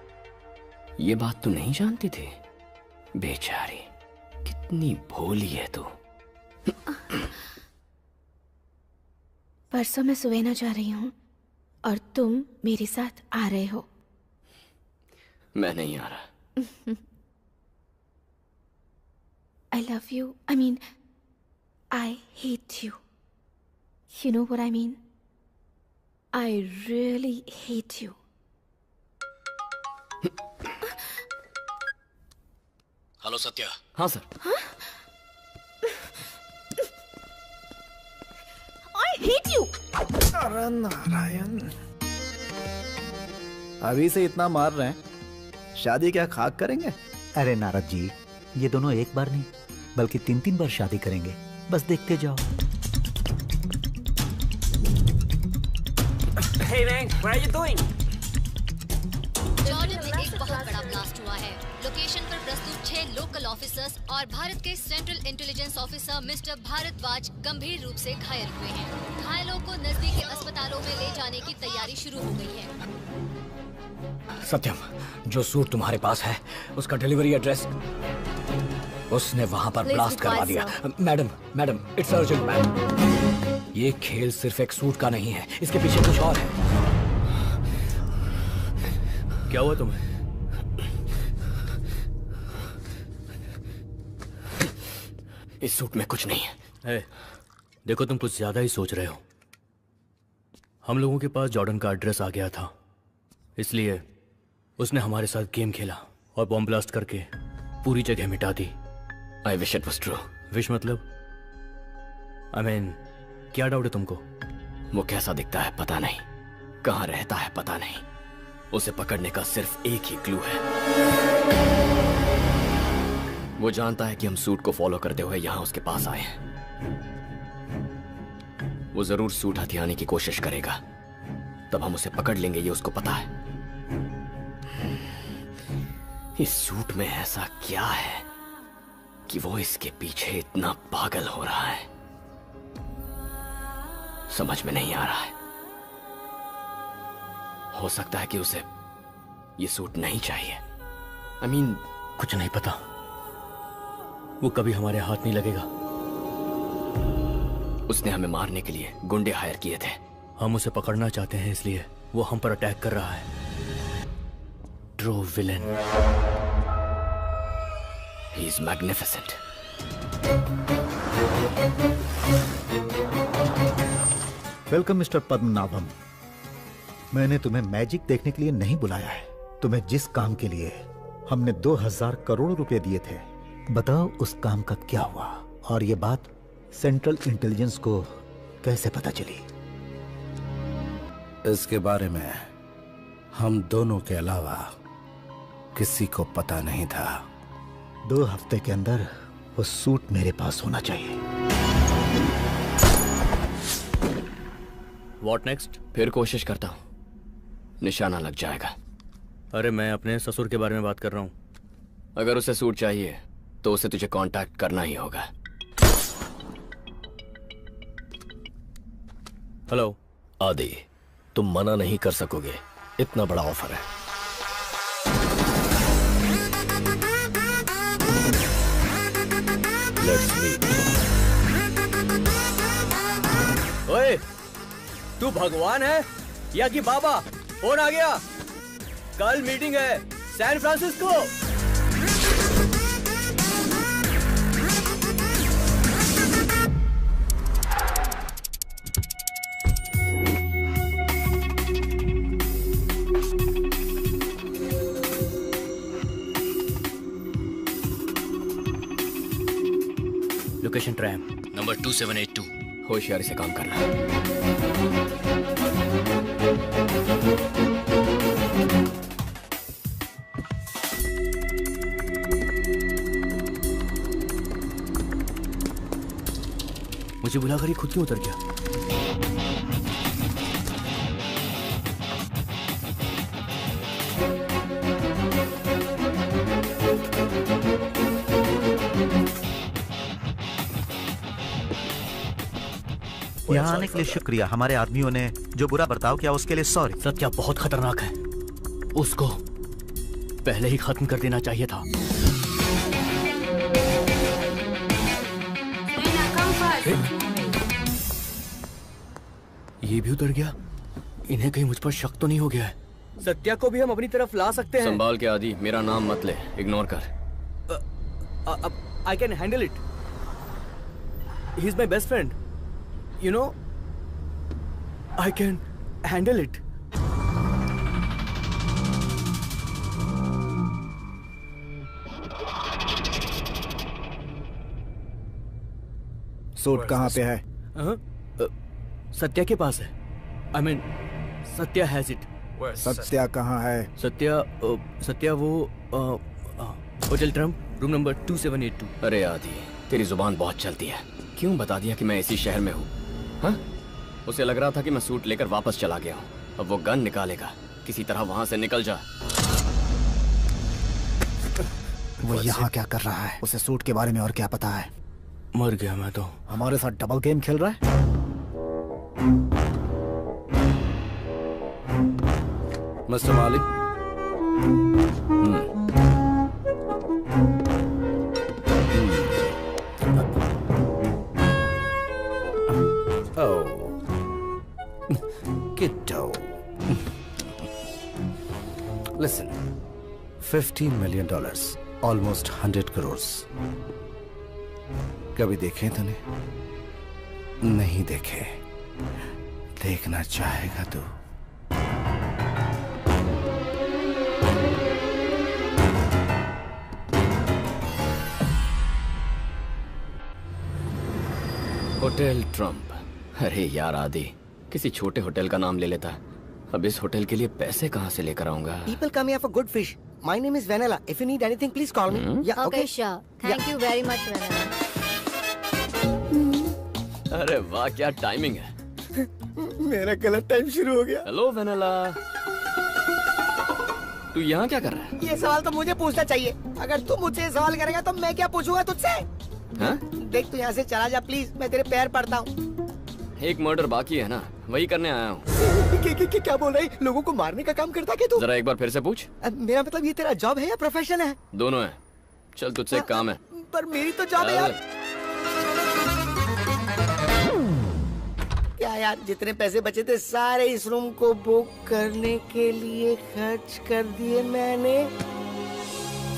ये बात तू नहीं जानती थी? बेचारी, कितनी भोली है तू। परसों मैं सुवेना जा रही हूँ और तुम मेरे साथ आ रहे हो। मैं नहीं आ रहा। I love you. I mean, I hate you. You know what I mean? I really hate you. Hello Satya. हाँ सर। I hate you. अरे नारायण, अभी से इतना मार रहे हैं, शादी क्या खाक करेंगे? अरे नारद जी, ये दोनों एक बार नहीं बल्कि 3-3 बार शादी करेंगे। बस देखते जाओ। Hey man, what are you doing? Jordan में एक बहुत बड़ा ब्लास्ट हुआ है। लोकेशन पर प्रस्तुत 6 लोकल ऑफिसर्स और भारत के central intelligence officer mister Bharadwaj गंभीर रूप से घायल हुए हैं। घायलों को नजदीकी अस्पतालों में ले जाने की तैयारी शुरू हो गई है। सत्यम, जो सूट तुम्हारे पास है उसका डिलीवरी एड्रेस उसने वहाँ पर ब्लास्ट करवा दिया। Madam, it's urgent ma'am. ये खेल सिर्फ एक सूट का नहीं है, इसके पीछे कुछ और है। क्या हुआ तुम्हें? इस सूट में कुछ नहीं है। देखो, तुम कुछ ज्यादा ही सोच रहे हो। हम लोगों के पास जॉर्डन का एड्रेस आ गया था, इसलिए उसने हमारे साथ गेम खेला और बॉम्ब ब्लास्ट करके पूरी जगह मिटा दी। I wish it was true. Wish मतलब? आई मीन, क्या डाउट है तुमको? वो कैसा दिखता है पता नहीं, कहाँ रहता है पता नहीं, उसे पकड़ने का सिर्फ एक ही क्लू है। वो जानता है कि हम सूट को फॉलो करते हुए यहां उसके पास आए हैं। वो जरूर सूट हथियाने की कोशिश करेगा, तब हम उसे पकड़ लेंगे, ये उसको पता है। इस सूट में ऐसा क्या है कि वो इसके पीछे इतना पागल हो रहा है, समझ में नहीं आ रहा है। हो सकता है कि उसे ये सूट नहीं चाहिए। I mean, कुछ नहीं पता, वो कभी हमारे हाथ नहीं लगेगा। उसने हमें मारने के लिए गुंडे हायर किए थे। हम उसे पकड़ना चाहते हैं, इसलिए वो हम पर अटैक कर रहा है। True villain. He is magnificent. Welcome mister Padmanabham. मैंने तुम्हें मैजिक देखने के लिए नहीं बुलाया है। तुम्हें जिस काम के लिए हमने 2000 करोड़ रुपए दिए थे, बताओ उस काम का क्या हुआ, और ये बात सेंट्रल इंटेलिजेंस को कैसे पता चली? इसके बारे में हम दोनों के अलावा किसी को पता नहीं था। 2 हफ्ते के अंदर वो सूट मेरे पास होना चाहिए। What next? फिर कोशिश करता हूं, निशाना लग जाएगा। अरे मैं अपने ससुर के बारे में बात कर रहा हूं। अगर उसे सूट चाहिए तो उसे तुझे कांटेक्ट करना ही होगा। हेलो आदि, तुम मना नहीं कर सकोगे, इतना बड़ा ऑफर है। Let's meet. ओए, तू भगवान है या कि बाबा? फोन आ गया, कल मीटिंग है San Francisco. Location tram number 2782। होशियारी से काम करना। मुझे बुलाकर ये खुद क्यों उतर गया? यहाँ आने के लिए शुक्रिया। हमारे आदमियों ने जो बुरा बर्ताव किया उसके लिए सॉरी। सत्या बहुत खतरनाक है, उसको पहले ही खत्म कर देना चाहिए था। ये भी उतर गया, इन्हें कहीं मुझ पर शक तो नहीं हो गया है? सत्या को भी हम अपनी तरफ ला सकते हैं। संभाल के आदि, मेरा नाम मत ले, इग्नोर कर। I can handle it. He is my best friend, you know, I can handle it. Suit कहाँ पे है? सत्या के पास है। I mean, Satya has it. Satya कहाँ है? सत्या वो होटल ट्रम्प, रूम नंबर 2782। अरे आदि, तेरी जुबान बहुत चलती है, क्यों बता दिया कि मैं इसी शहर में हूँ? हाँ? उसे लग रहा था कि मैं सूट लेकर वापस चला गया हूँ। अब वो गन निकालेगा, किसी तरह वहां से निकल जा। वो यहाँ क्या कर रहा है? उसे सूट के बारे में और क्या पता है? मर गया मैं तो। हमारे साथ डबल गेम खेल रहा है। मिस्टर मालिक। Kiddo. Listen, $15 million, almost 100 crores. कभी देखे तूने? नहीं देखे। देखना चाहेगा तू? Hotel Trump. अरे यार आदि, किसी छोटे होटल का नाम ले लेता। अब इस होटल के लिए पैसे कहाँ से लेकर आऊंगा? People come here for good fish. My name is Vanilla. If you need anything, please call me. Yeah, okay. Okay, sure. Thank you very much, Vanilla. अरे वाह, क्या टाइमिंग है। मेरा गलत टाइम शुरू हो गया। हेलो वेनेला, तू यहाँ क्या कर रहा है? ये सवाल तो मुझे पूछना चाहिए। अगर तू मुझसे सवाल करेगा तो मैं क्या पूछूंगा तुझसे? हाँ? देख तू यहाँ से चला जा प्लीज, मैं तेरे पैर पड़ता हूँ। एक मर्डर बाकी है ना, वही करने आया हूँ। क्या बोल रही? लोगों को मारने का काम करता क्या तू? जरा एक बार फिर से पूछ। मेरा मतलब ये तेरा जॉब है या प्रोफेशन है? दोनों है। चल तुझसे एक काम है। पर मेरी तो जॉब है यार। क्या यार, जितने पैसे बचे थे सारे इस रूम को बुक करने के लिए खर्च कर दिए मैंने।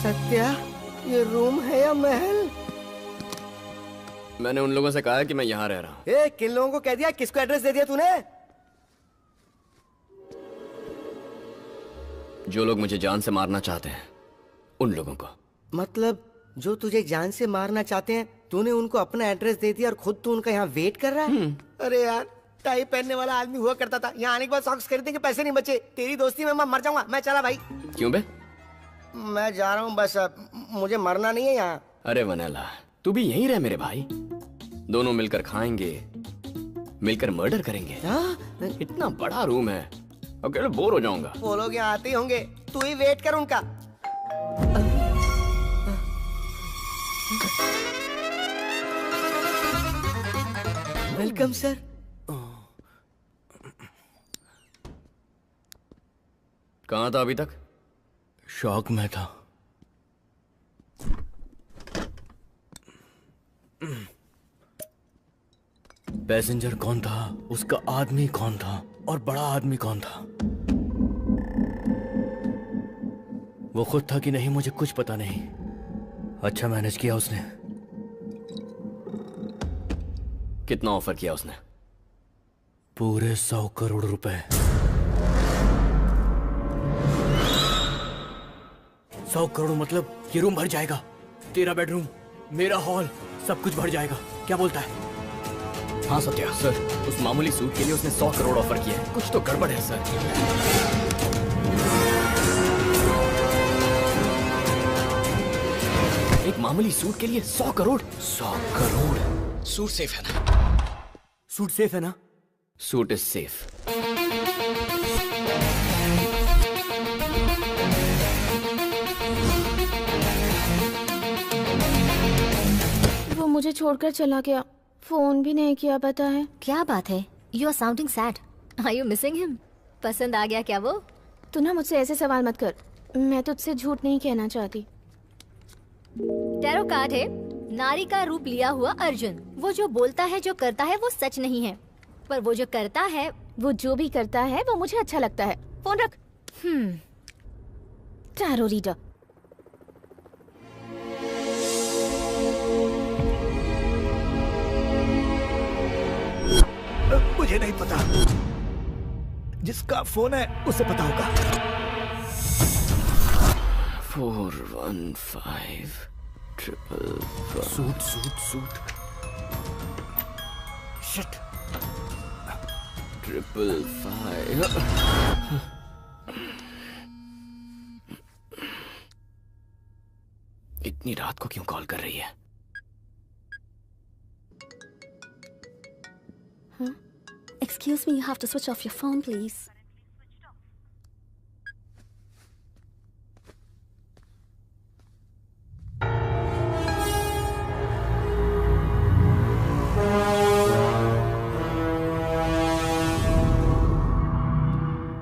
सत्या, ये रूम है या महल? मैंने उन लोगों से कहा है कि मैं यहाँ रह रहा हूँ। ए, किन लोगों को कह दिया? किसको एड्रेस दे दिया तूने? जो लोग मुझे जान से मारना चाहते हैं, उन लोगों को। मतलब जो तुझे जान से मारना चाहते हैं, तूने उनको अपना एड्रेस दे दिया और खुद तू उनका यहाँ वेट कर रहा है? अरे यार, टाई पहनने वाला आदमी हुआ करता था। यहाँ आने के बाद सॉक्स खरीदने के पैसे नहीं बचे। तेरी दोस्ती में मैं मर जाऊंगा। मैं चला भाई। क्यों बे? मैं जा रहा हूँ बस, मुझे मरना नहीं है यहाँ। अरे वनेला, तू भी यहीं रह मेरे भाई। दोनों मिलकर खाएंगे, मिलकर मर्डर करेंगे। इतना बड़ा रूम है, अकेले बोर हो जाऊंगा। वो लोग यहाँ आते ही होंगे, तू ही वेट कर उनका। Welcome sir. कहाँ था अभी तक? शॉक में था। पैसेंजर कौन था, उसका आदमी कौन था, और बड़ा आदमी कौन था? वो खुद था कि नहीं, मुझे कुछ पता नहीं। अच्छा मैनेज किया उसने। कितना ऑफर किया उसने? पूरे 100 करोड़ रुपए। 100 करोड़ मतलब ये रूम भर जाएगा। तेरा बेडरूम, मेरा हॉल, सब कुछ भर जाएगा। क्या बोलता है? हाँ सत्या सर, उस मामूली सूट के लिए उसने 100 करोड़ ऑफर किया है। कुछ तो गड़बड़ है सर। एक मामूली सूट के लिए 100 करोड़? 100 करोड़। सूट सेफ है ना? सूट सेफ है ना? Suit is safe. वो मुझे छोड़कर चला गया, फोन भी नहीं किया। पता है क्या बात है? You are sounding sad. Are you missing him? पसंद आ गया क्या वो? तू ना मुझसे ऐसे सवाल मत कर। मैं तुझसे झूठ नहीं कहना चाहती। टैरो कार्ड है नारी का रूप लिया हुआ अर्जुन। वो जो बोलता है, जो करता है, वो सच नहीं है, पर वो जो करता है, वो जो भी करता है वो मुझे अच्छा लगता है। फोन रख। Tarot reader. मुझे नहीं पता, जिसका फोन है उसे पता होगा। 415 सूट सूट सूट। शिट। 555। इतनी रात को क्यों कॉल कर रही है? Excuse me, you have to switch off your phone, please.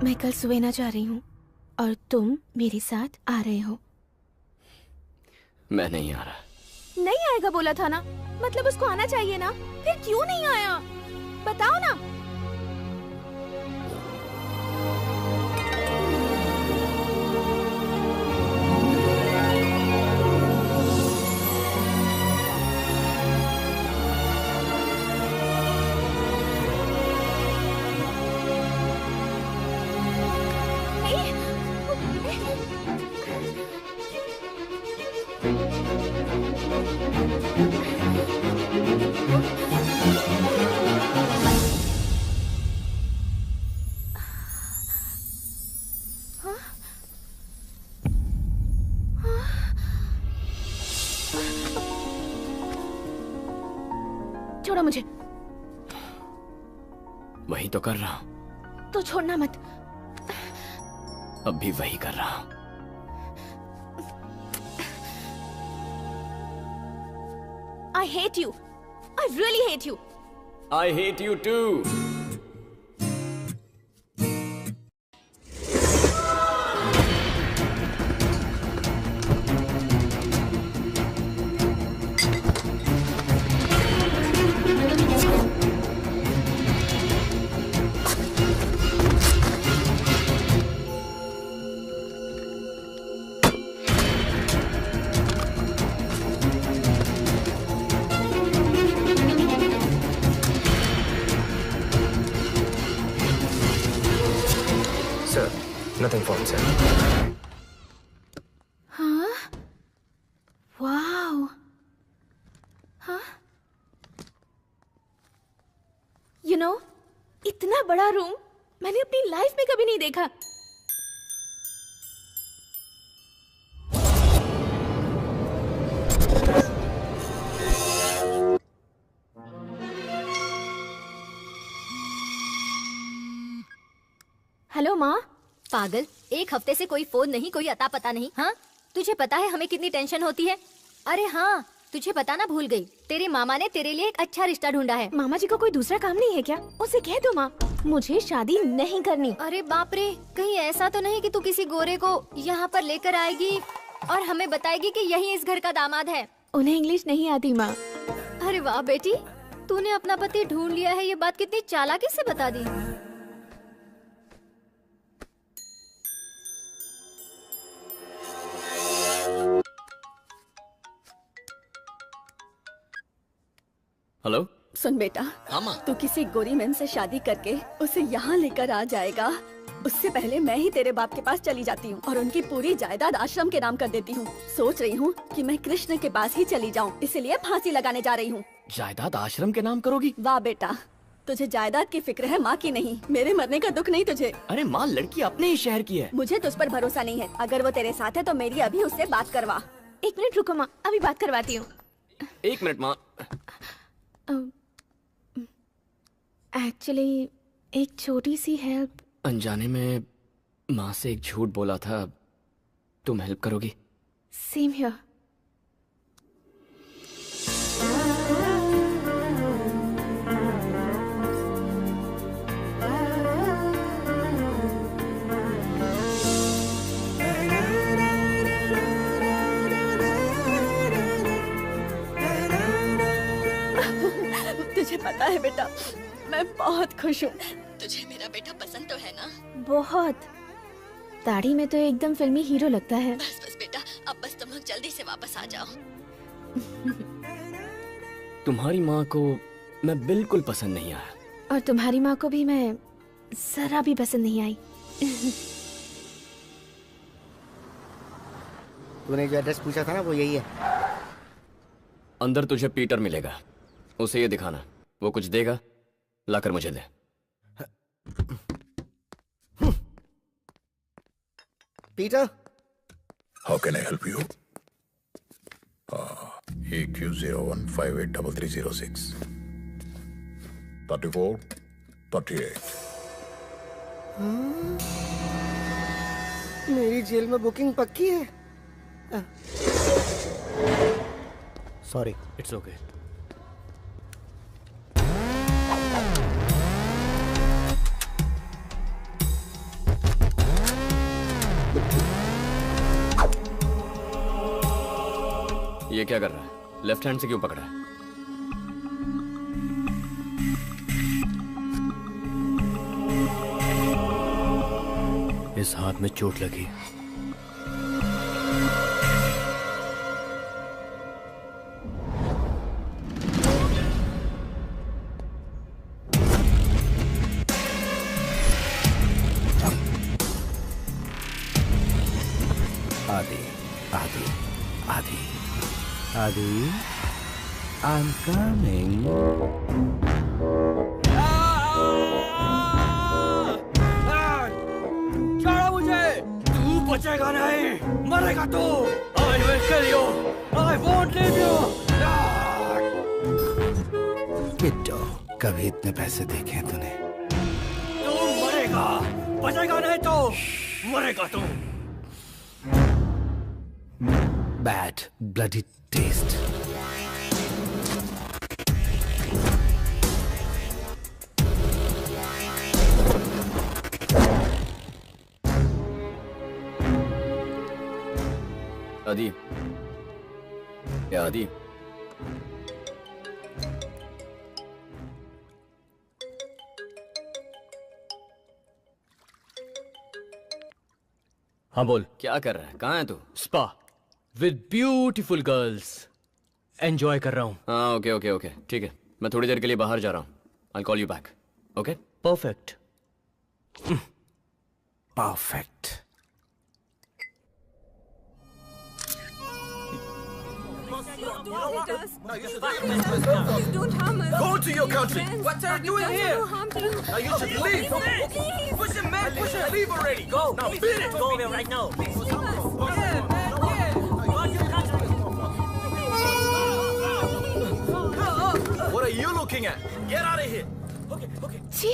मैं कल सुवेना जा रही हूँ और तुम मेरे साथ आ रहे हो। मैं नहीं आ रहा। नहीं आएगा बोला था ना, मतलब उसको आना चाहिए ना, फिर क्यों नहीं आया बताओ ना। छोड़ो मुझे। वही तो कर रहा हूं। तो छोड़ना मत। अब भी वही कर रहा हूं। I hate you. I really hate you. I hate you too. Nothing found, sir. हाँ? वाओ। हाँ? You know, इतना बड़ा रूम मैंने अपनी लाइफ में कभी नहीं देखा। हेलो माँ। पागल, एक हफ्ते से कोई फोन नहीं, कोई अता पता नहीं। हाँ, तुझे पता है हमें कितनी टेंशन होती है। अरे हाँ, तुझे बताना भूल गई, तेरे मामा ने तेरे लिए एक अच्छा रिश्ता ढूंढा है। मामा जी को कोई दूसरा काम नहीं है क्या? उसे कह दो माँ, मुझे शादी नहीं करनी। अरे बाप रे, कहीं ऐसा तो नहीं कि तू किसी गोरे को यहाँ पर लेकर आएगी और हमें बताएगी कि यही इस घर का दामाद है। उन्हें इंग्लिश नहीं आती माँ। अरे वाह बेटी, तूने अपना पति ढूंढ लिया है, ये बात कितनी चालाकी से बता दी। हेलो। सुन बेटा, तू किसी गोरी मैम से शादी करके उसे यहाँ लेकर आ जाएगा, उससे पहले मैं ही तेरे बाप के पास चली जाती हूँ और उनकी पूरी जायदाद आश्रम के नाम कर देती हूँ। सोच रही हूँ कि मैं कृष्ण के पास ही चली जाऊँ, इसलिए फांसी लगाने जा रही हूँ। जायदाद आश्रम के नाम करोगी? वाह बेटा, तुझे जायदाद की फिक्र है, माँ की नहीं। मेरे मरने का दुख नहीं तुझे। अरे माँ, लड़की अपने ही शहर की है। मुझे तुझ पर भरोसा नहीं है। अगर वो तेरे साथ है तो मेरी अभी उससे बात करवा। 1 मिनट रुको माँ, अभी बात करवाती हूँ। 1 मिनट माँ। एक्चुअली एक छोटी सी हेल्प। अनजाने में माँ से एक झूठ बोला था, तुम हेल्प करोगी? Same here. तुझे पता है बेटा, मैं बहुत खुश हूँ। तुझे मेरा बेटा पसंद तो है ना? बहुत। दाढ़ी में तो एकदम फिल्मी हीरो लगता है। बस बस बेटा, अब बस तुम लोग जल्दी से वापस आ जाओ। तुम्हारी माँ को मैं बिल्कुल पसंद नहीं आया। और तुम्हारी माँ को भी मैं जरा भी पसंद नहीं आई। तूने जो एड्रेस पूछा था ना, वो यही है। अंदर तुझे पीटर मिलेगा, उसे ये दिखाना, वो कुछ देगा, लाकर मुझे दे। Peter, How can I help you? EQ01583306 34 38. मेरी जेल में बुकिंग पक्की है। सॉरी। It's okay. ये क्या कर रहा है? लेफ्ट हैंड से क्यों पकड़ा है? इस हाथ में चोट लगी। Adi, I'm coming. छोड़ो मुझे! तू बचेगा नहीं, मरेगा तू! I will kill you! I won't leave you! किट्टो, कभी इतने पैसे देखे हैं तूने? तू मरेगा! बचेगा नहीं तू! मरेगा तू! Bad, bloody taste. आदि, क्या आदि? हाँ बोल। क्या कर रहा है? कहाँ है तू? Spa with beautiful girls enjoy कर रहा हूँ। हाँ ओके ओके ओके ठीक है, मैं थोड़ी देर के लिए बाहर जा रहा हूँ। I'll call you back. Okay? Perfect. Perfect. Don't harm us. Go to your country. What are you doing here? Now you should leave. Push him, man. Push him. Leave already. Go. Now beat it. Go away right now. What are you looking at? Get out of here. Okay, okay. छी,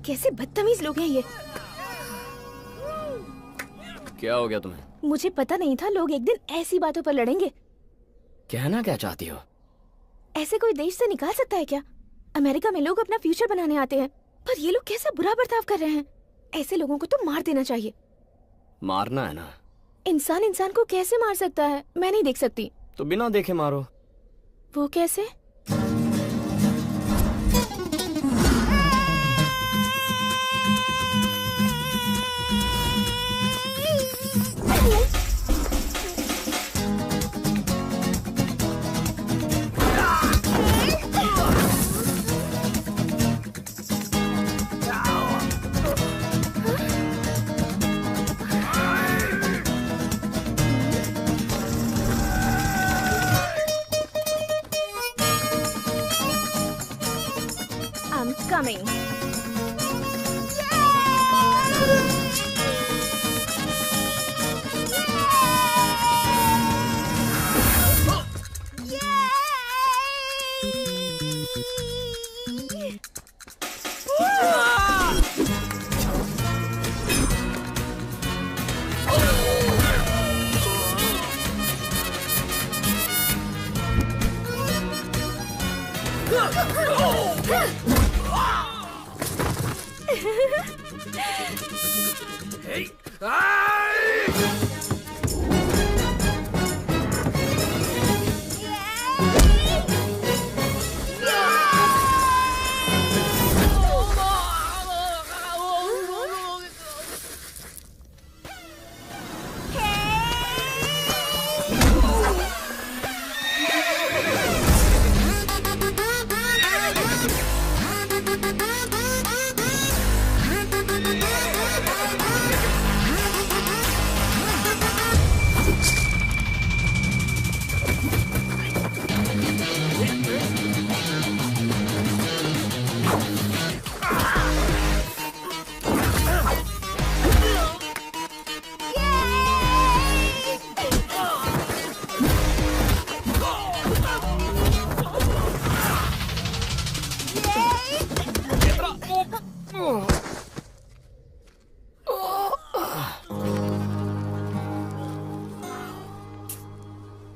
कैसे बदतमीज लोग हैं ये। क्या हो गया तुम्हें? मुझे पता नहीं था लोग एक दिन ऐसी बातों पर लड़ेंगे। कहना क्या चाहती हो? ऐसे कोई देश से निकाल सकता है क्या? अमेरिका में लोग अपना फ्यूचर बनाने आते हैं, पर ये लोग कैसा बुरा बर्ताव कर रहे हैं। ऐसे लोगों को तो मार देना चाहिए। मारना है ना? इंसान इंसान को कैसे मार सकता है? मैं नहीं देख सकती। तो बिना देखे मारो। वो कैसे? I'm coming.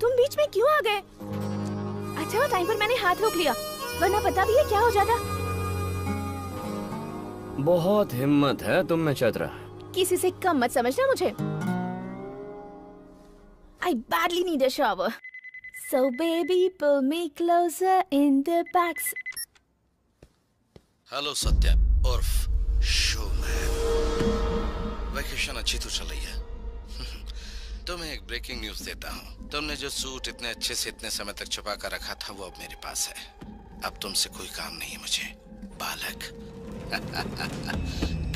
तुम बीच में क्यों आ गए? अच्छा वो टाइम पर मैंने हाथ रोक लिया, वरना पता भी है क्या हो जाता। बहुत हिम्मत है तुम में चैत्रा। किसी से कम मत समझना मुझे। I badly need a shower. So baby, pull me closer in the back. Hello Satya उर्फ शोमैन। वैकेशन अच्छी तो चल रही है। तुम्हें एक ब्रेकिंग न्यूज देता हूँ। तुमने जो सूट इतने अच्छे से इतने समय तक छुपा कर रखा था वो अब मेरे पास है। अब तुमसे कोई काम नहीं है मुझे, बालक।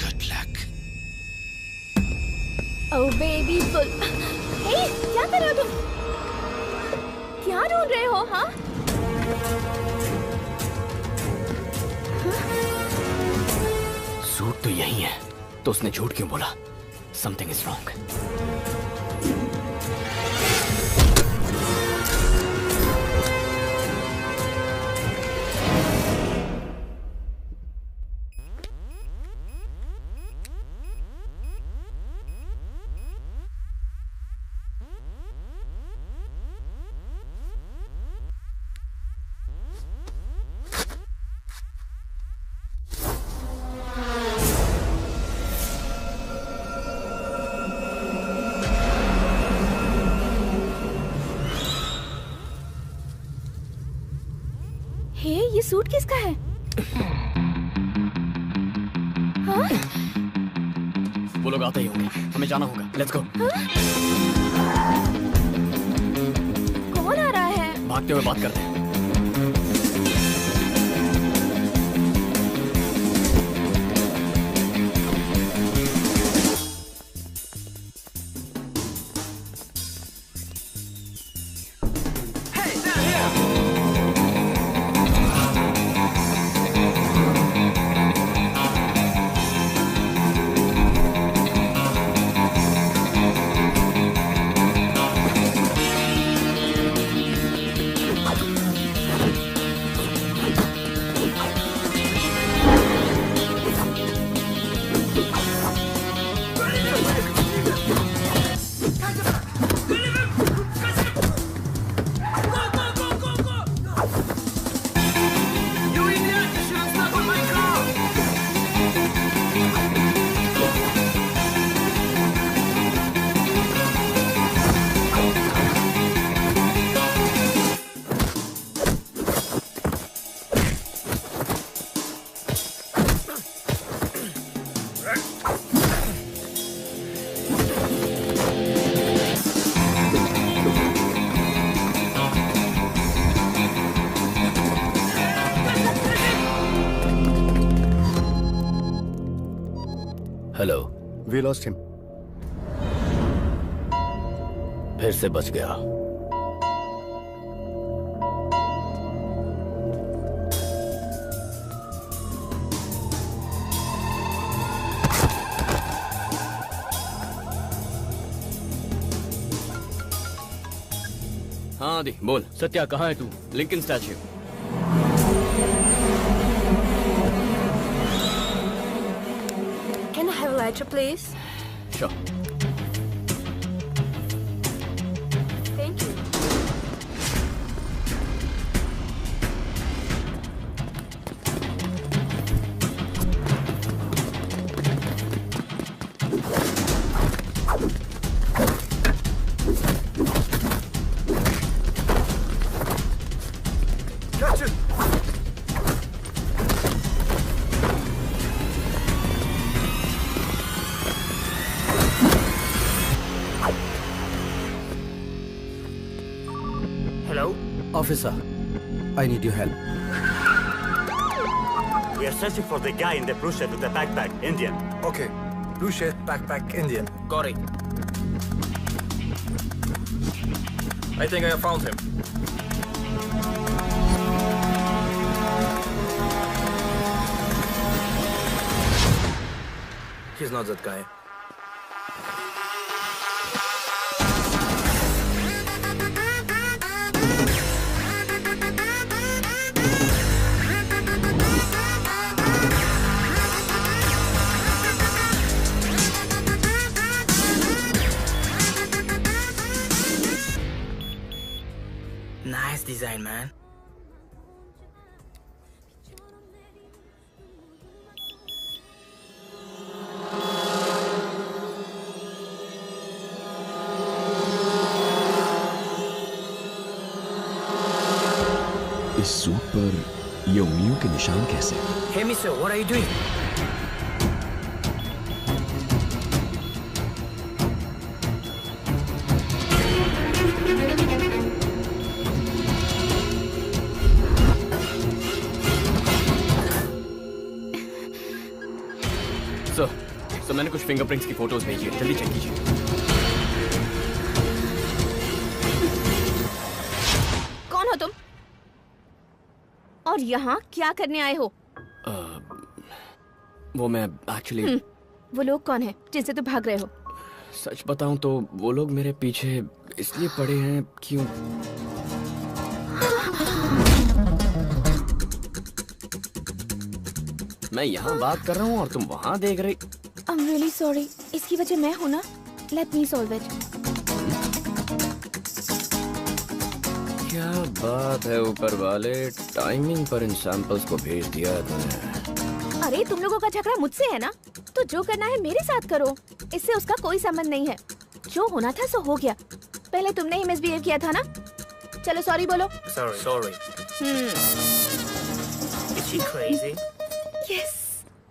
Good luck. Oh baby, pull. Hey, क्या कर रहे हो तुम? क्या ढूंढ रहे हो, हाँ? सूट तो यही है, तो उसने झूठ क्यों बोला? Something is wrong. हे, ये सूट किसका है? हाँ? वो लोग आते ही होंगे, हमें जाना होगा। Let's go. कौन आ रहा है? भागते हुए बात करते हैं। हेलो। We lost him. फिर से बच गया। हाँ आदि, बोल। सत्या कहाँ है तू? Lincoln statue. Can I have a lighter, please? Sure. Thank you. Catch it! Hello? Officer, I need your help. We are searching for the guy in the blue shirt with the backpack, Indian. Okay. Blue shirt, backpack, Indian. Got it. I think I have found him. He's not that guy. Nice design, man. इस suit पर ये उंगलियों के निशान कैसे? Hey, mister, what are you doing? Sir मैंने कुछ fingerprints की फोटोज भेजी है, जल्दी चेक कीजिए। कौन हो तुम? और यहाँ क्या करने आए हो? वो मैं एक्चुअली वो लोग कौन है जिनसे तुम भाग रहे हो? सच बताऊं तो वो लोग मेरे पीछे इसलिए पड़े हैं क्यों। मैं यहाँ बात कर रहा हूँ और तुम वहाँ देख रही। I'm really sorry. इसकी वजह मैं हूँ ना। Let me solve it. क्या बात है ऊपर वाले, टाइमिंग पर इन सैंपल्स को भेज दिया है तुमने। अरे तुम लोगों का झगड़ा मुझसे है ना, तो जो करना है मेरे साथ करो, इससे उसका कोई संबंध नहीं है। जो होना था सो हो गया। पहले तुमने ही मिसबिहेव किया था ना। चलो सॉरी बोलो। Sorry. Is she crazy? Yes,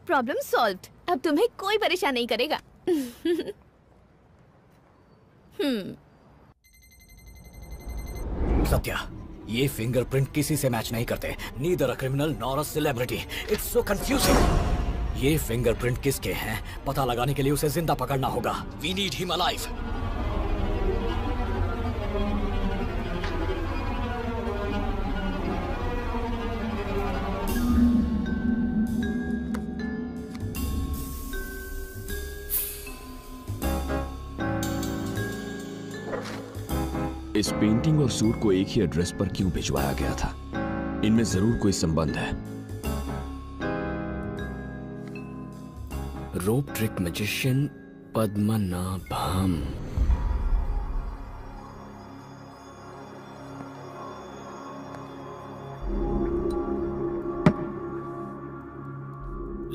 problem solved. अब तुम्हें कोई परेशान नहीं करेगा। सत्या, ये फिंगरप्रिंट किसी से मैच नहीं करते। Neither a criminal nor a celebrity. It's so confusing. ये फिंगरप्रिंट किसके हैं पता लगाने के लिए उसे जिंदा पकड़ना होगा। We need him alive. इस पेंटिंग और सूट को एक ही एड्रेस पर क्यों भिजवाया गया था? इनमें जरूर कोई संबंध है। रोप ट्रिक मैजिशियन पद्मनाभम।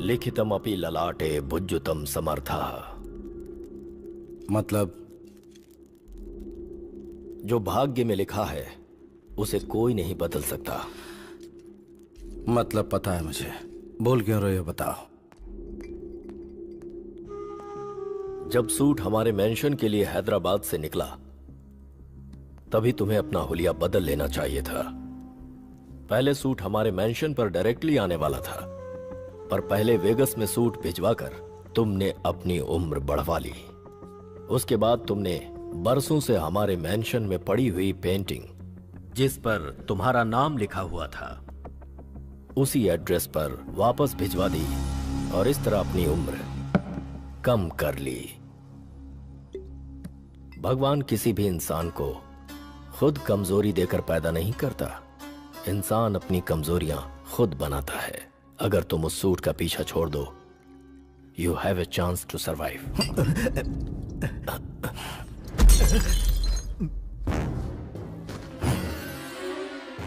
लिखितमपि ललाटे भुज्युतम समर्थः। मतलब जो भाग्य में लिखा है उसे कोई नहीं बदल सकता। मतलब पता है मुझे, बोल क्यों रहे हो बताओ। जब सूट हमारे मेंशन के लिए हैदराबाद से निकला तभी तुम्हें अपना हुलिया बदल लेना चाहिए था। पहले सूट हमारे मेंशन पर डायरेक्टली आने वाला था, पर पहले वेगस में सूट भिजवाकर तुमने अपनी उम्र बढ़वा ली। उसके बाद तुमने बरसों से हमारे मेंशन में पड़ी हुई पेंटिंग जिस पर तुम्हारा नाम लिखा हुआ था उसी एड्रेस पर वापस भिजवा दी और इस तरह अपनी उम्र कम कर ली। भगवान किसी भी इंसान को खुद कमजोरी देकर पैदा नहीं करता। इंसान अपनी कमजोरियां खुद बनाता है। अगर तुम उस सूट का पीछा छोड़ दो, you have a chance to survive.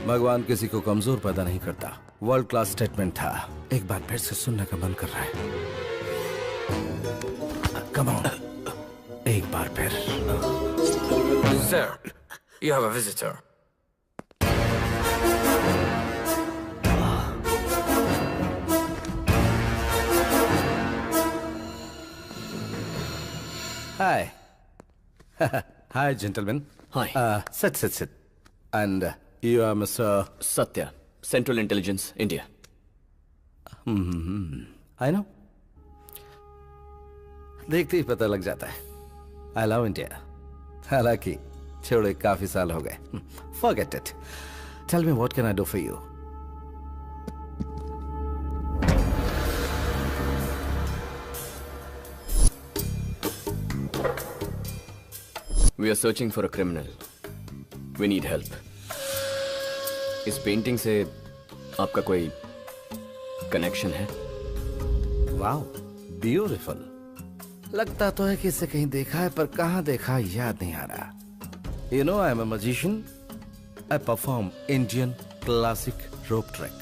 भगवान किसी को कमजोर पैदा नहीं करता। वर्ल्ड क्लास स्टेटमेंट था। एक बार फिर से सुनने का मन कर रहा है। कम ऑन, एक बार फिर। Sir, you have a visitor. Hi. Hi, gentlemen. Hi. Sit. And you are Mr. Satya, Central Intelligence, India. I know. देखते ही पता लग जाता है। I love India. हालांकि छोड़े काफी साल हो गए। Forget it. Tell me what can I do for you? We are searching for a criminal. We need help. इस पेंटिंग से आपका कोई कनेक्शन है? Wow, beautiful. लगता तो है कि इसे कहीं देखा है, पर कहाँ देखा याद नहीं आ रहा। You know, I am a magician. I perform Indian classic rope trick.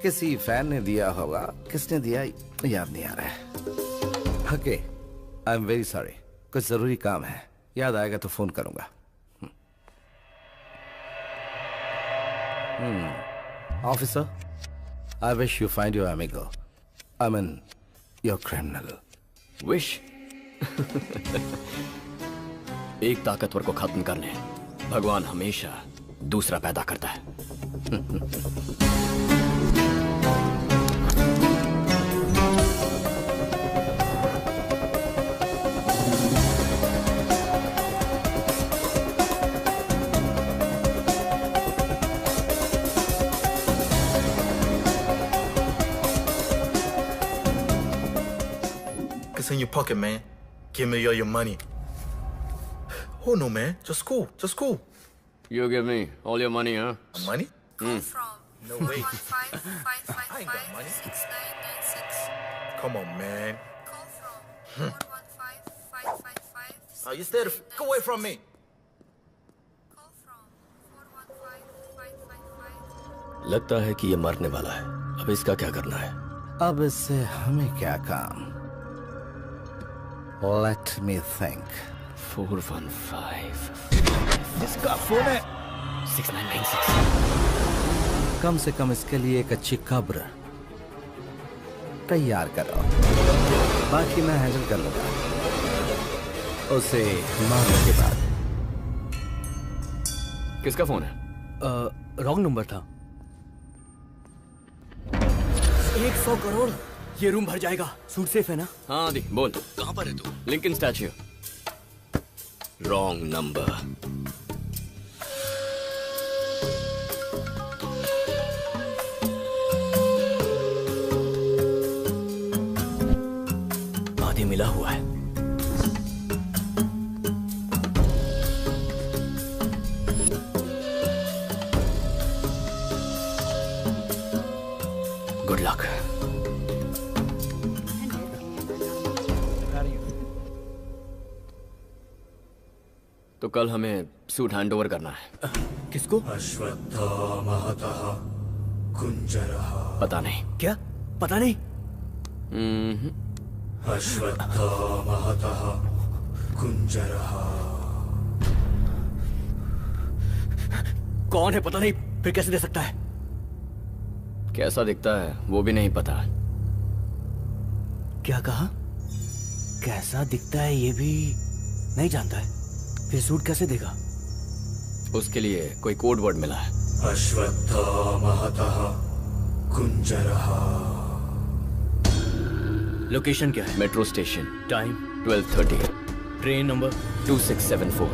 किसी फैन ने दिया होगा, किसने दिया याद नहीं आ रहा है। Okay, I am very sorry. कुछ जरूरी काम है, याद आएगा तो फोन करूंगा। Officer, I wish you find your amigo. I mean, your criminal. Wish? एक ताकतवर को खत्म करने भगवान हमेशा दूसरा पैदा करता है। It's in your pocket, man. Give me all your money. Oh no, man. Just cool. Just cool. You give me all your money, huh? Money? Hmm. No way. I ain't got money. Come on, man. Oh, you stay go away from me. लगता है कि ये मरने वाला है। अब इसका क्या करना है? अब इससे हमें क्या काम? Let me think. 415. इसका फोन है। 6996. कम से कम इसके लिए एक अच्छी कब्र तैयार करो। बाकी मैं हैंडल कर लूंगा। उसे मारने के बाद। किसका फोन है? रॉन्ग नंबर था। 100 करोड़। ये रूम भर जाएगा। सूट सेफ है ना? हाँ दी, बोल। कहाँ पर है तू? Lincoln statue. Wrong number. आदि मिला हुआ है। Good luck. तो कल हमें सूट हैंडओवर करना है। किसको? पता नहीं। क्या? पता नहीं? कौन है पता नहीं, फिर कैसे दे सकता है? कैसा दिखता है वो भी नहीं पता। क्या कहा? कैसा दिखता है ये भी नहीं जानता है, फिर सूट कैसे देगा? उसके लिए कोई कोड वर्ड मिला है। लोकेशन क्या है? Metro station. Time 12:30। Train number 2674।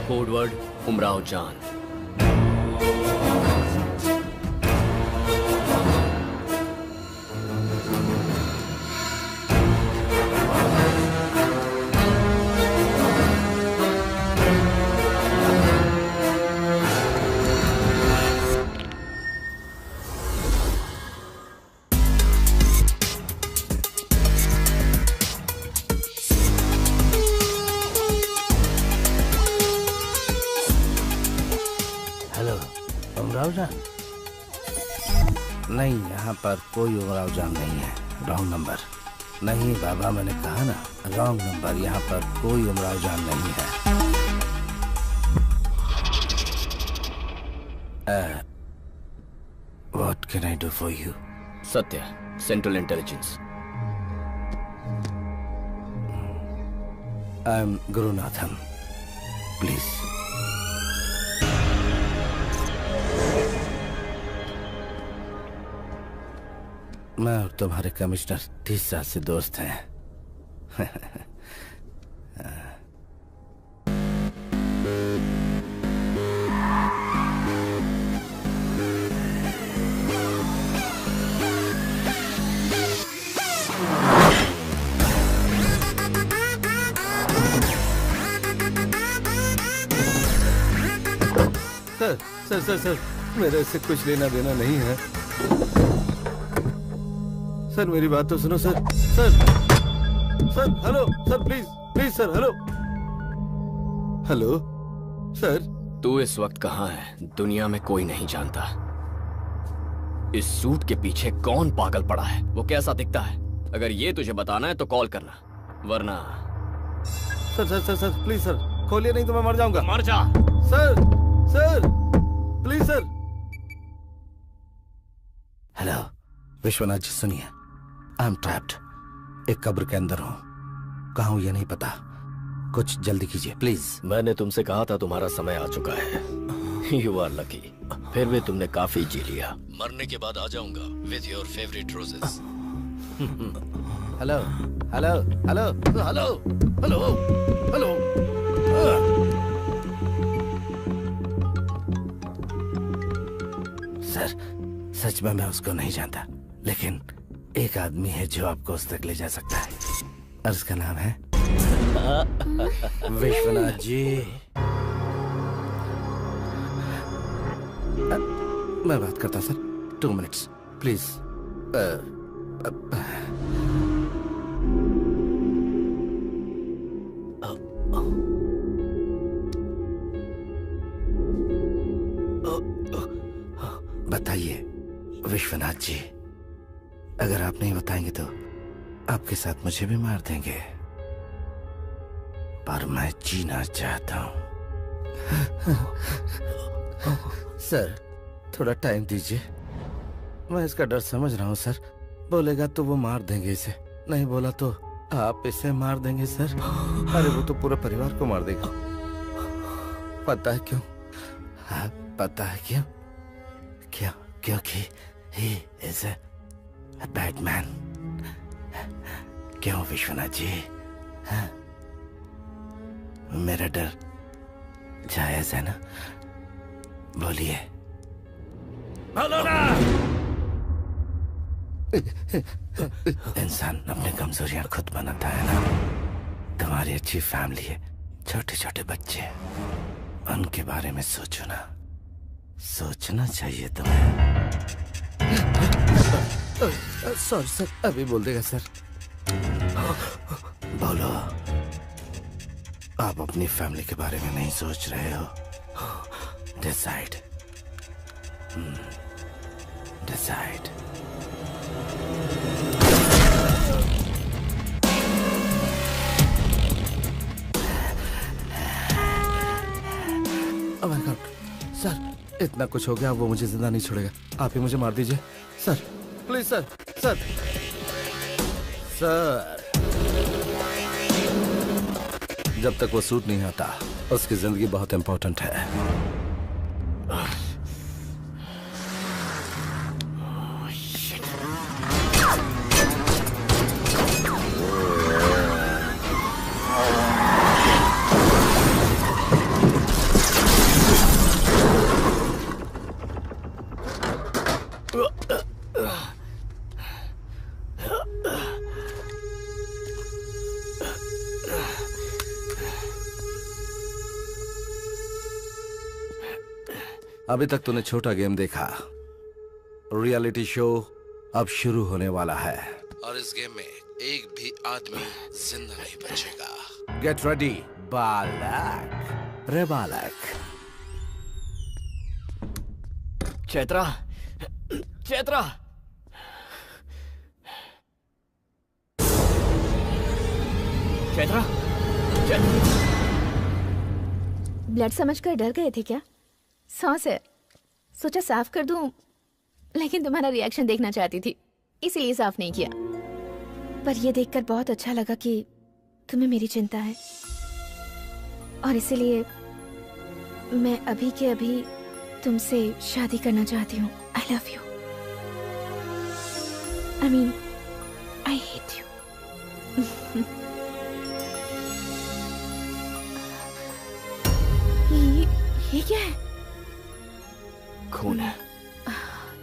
Code word Umrao जान। नहीं, यहाँ पर कोई उमराव जान नहीं है। Wrong number. नहीं बाबा, मैंने कहा ना, रॉन्ग नंबर। यहाँ पर कोई उमराव जान नहीं है। What can I do for you? Satya, central intelligence. I am Gurunathan. Please. मैं और तुम्हारे कमिश्नर 30 साल से दोस्त हैं। सर सर सर सर, मेरे इससे कुछ लेना देना नहीं है। सर मेरी बात तो सुनो sir. Sir sir hello sir, please please sir, hello hello sir. तू इस वक्त कहाँ है दुनिया में कोई नहीं जानता। इस सूट के पीछे कौन पागल पड़ा है, वो कैसा दिखता है, अगर ये तुझे बताना है तो कॉल करना, वरना। Sir sir sir sir please sir, खोलिए नहीं तो मैं मर जाऊंगा। मर जा sir. Sir please sir. Hello Vishwanath ji, सुनिए, आई एम ट्रैप्ड। एक कब्र के अंदर हूँ, कहाँ हूँ ये नहीं पता, कुछ जल्दी कीजिए प्लीज। मैंने तुमसे कहा था तुम्हारा समय आ चुका है। You are lucky. फिर भी तुमने काफी जी लिया। मरने के बाद आ जाऊंगा with your favourite roses. Hello hello hello hello hello hello. Sir सच में मैं उसको नहीं जानता, लेकिन एक आदमी है जो आपको उस तक ले जा सकता है, और उसका नाम है विश्वनाथ जी। मैं बात करता सर, 2 मिनट्स प्लीज। बताइए विश्वनाथ जी, अगर आप नहीं बताएंगे तो आपके साथ मुझे भी मार देंगे, पर मैं जीना चाहता हूं। सर थोड़ा टाइम दीजिए, मैं इसका डर समझ रहा हूं सर। बोलेगा तो वो मार देंगे इसे, नहीं बोला तो आप इसे मार देंगे सर। अरे वो तो पूरा परिवार को मार देगा। पता है क्यों? पता है क्यों? क्यों? क्योंकि he is a bad man। क्यों विश्वनाथ जी? हाँ? मेरा डर जायज है ना? बोलिए। बोलो ना। इंसान अपनी कमजोरियां खुद बनाता है ना। तुम्हारी अच्छी फैमिली है, छोटे छोटे बच्चे, उनके बारे में सोचो ना, सोचना चाहिए तुम्हें। सॉरी सर, अभी बोल देगा सर। बोलो, आप अपनी फैमिली के बारे में नहीं सोच रहे हो? Decide, decide. Oh my God sir, इतना कुछ हो गया, वो मुझे जिंदा नहीं छोड़ेगा। आप ही मुझे मार दीजिए sir, please sir. Sir sir, जब तक वो सूट नहीं आता उसकी जिंदगी बहुत इंपॉर्टेंट है। अभी तक तूने छोटा गेम देखा, रियलिटी शो अब शुरू होने वाला है, और इस गेम में एक भी आदमी जिंदा नहीं बचेगा। गेट रेडी बालक। रे बालक। चैत्रा, चैत्रा। चैत्रा, ब्लड समझकर डर गए थे क्या? सॉस है, सोचा साफ कर दूं, लेकिन तुम्हारा रिएक्शन देखना चाहती थी, इसीलिए साफ नहीं किया। पर ये देखकर बहुत अच्छा लगा कि तुम्हें मेरी चिंता है, और इसीलिए मैं अभी के अभी तुमसे शादी करना चाहती हूँ। I love you. I mean I hate you. ये क्या है? खून है।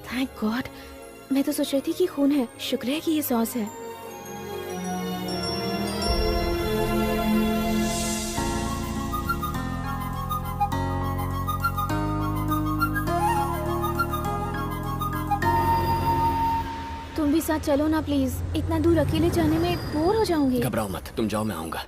थैंक गॉड, मैं तो सोच रही थी कि खून है। शुक्र है कि ये सॉस है। तुम भी साथ चलो ना प्लीज, इतना दूर अकेले जाने में बोर हो जाऊंगी। घबराओ मत, तुम जाओ, मैं आऊंगा।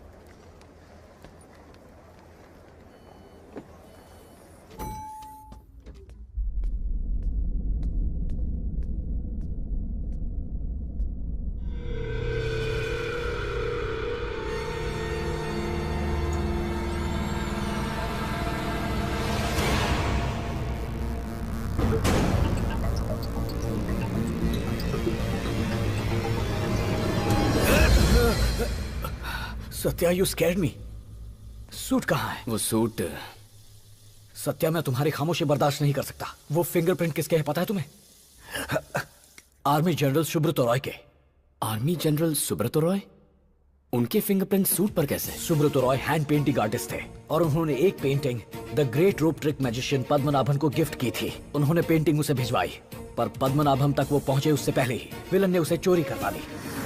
Satya, you scared me. Suit कहाँ है? वो सूट सत्या, मैं तुम्हारी खामोशी बर्दाश्त नहीं कर सकता। वो फिंगरप्रिंट किसके हैं पता है तुम्हें? आर्मी जनरल सुब्रत रॉय के। Army general Subrata Roy? उनके फिंगरप्रिंट सूट पर कैसे? Subrata Roy hand painting artist थे और उन्होंने एक painting the great rope trick magician Padmanabhan को गिफ्ट की थी। उन्होंने पेंटिंग उसे भिजवाई, पर पद्मनाभम तक वो पहुंचे उससे पहले ही विलन ने उसे चोरी करवा ली।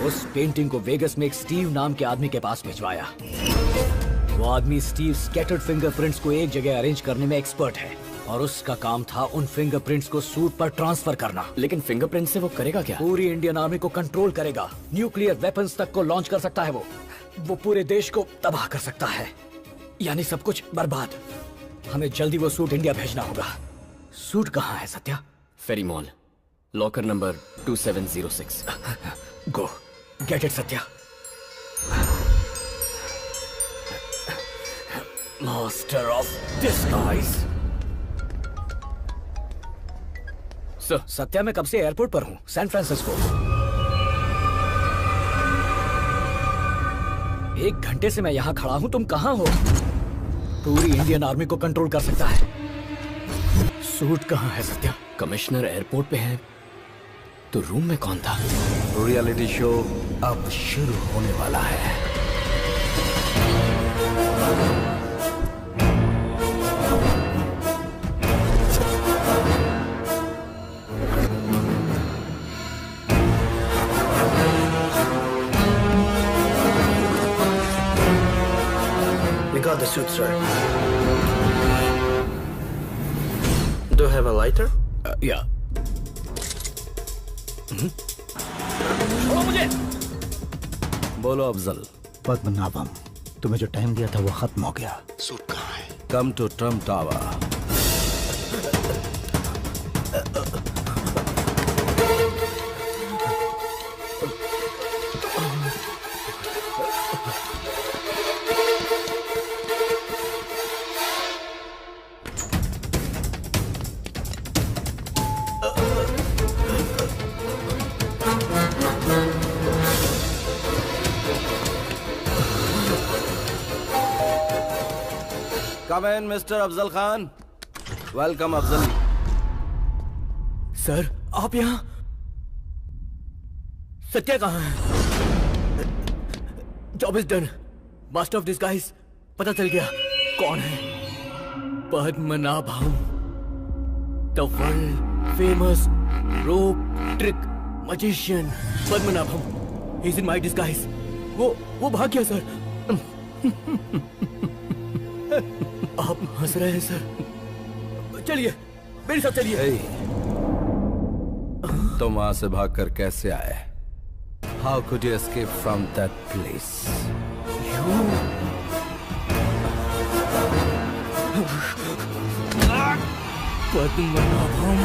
उस पेंटिंग को वेगस में एक स्टीव नाम के आदमी के पास भिजवाया। वो आदमी स्टीव स्कैटर्ड फिंगरप्रिंट्स को एक जगह अरेंज करने में एक्सपर्ट है और उसका काम था उन फिंगरप्रिंट्स को सूट पर ट्रांसफर करना। लेकिन फिंगरप्रिंट से वो करेगा क्या? पूरी इंडियन आर्मी को कंट्रोल करेगा, न्यूक्लियर वेपन्स तक को लॉन्च कर सकता है। वो पूरे देश को तबाह कर सकता है, यानी सब कुछ बर्बाद। हमें जल्दी वो सूट इंडिया भेजना होगा। सूट कहाँ है Satya? Ferry mall, locker number 2706। Go get it Satya. Master of disguise. Sir, Satya, मैं कब से एयरपोर्ट पर हूँ, सैन फ्रांसिस्को। 1 घंटे से मैं यहाँ खड़ा हूँ, तुम कहाँ हो? पूरी इंडियन आर्मी को कंट्रोल कर सकता है। सूट कहाँ है सत्या? कमिश्नर एयरपोर्ट पे है, तो रूम में कौन था? रियलिटी शो अब शुरू होने वाला है। We got the suit, sir. Do you have a lighter? Yeah. छोड़ो मुझे। बोलो अफजल। पद्मनाभम, तुम्हें जो टाइम दिया था वो खत्म हो गया। सूट कहाँ है? Come to Trump tower. Come in, Mr. Afzal Khan. Welcome Afzal. Sir, आप यहाँ? सत्या कहाँ है? Job is done. Master of disguise पता चल गया कौन है। Padmanabham, the world famous rope trick magician Padmanabham. He is in my disguise. वो भाग गया सर। आप हंस रहे हैं सर। चलिए मेरे साथ चलिए। तुम वहां से भागकर कैसे आए? How could you escape from that place? Padmanabham,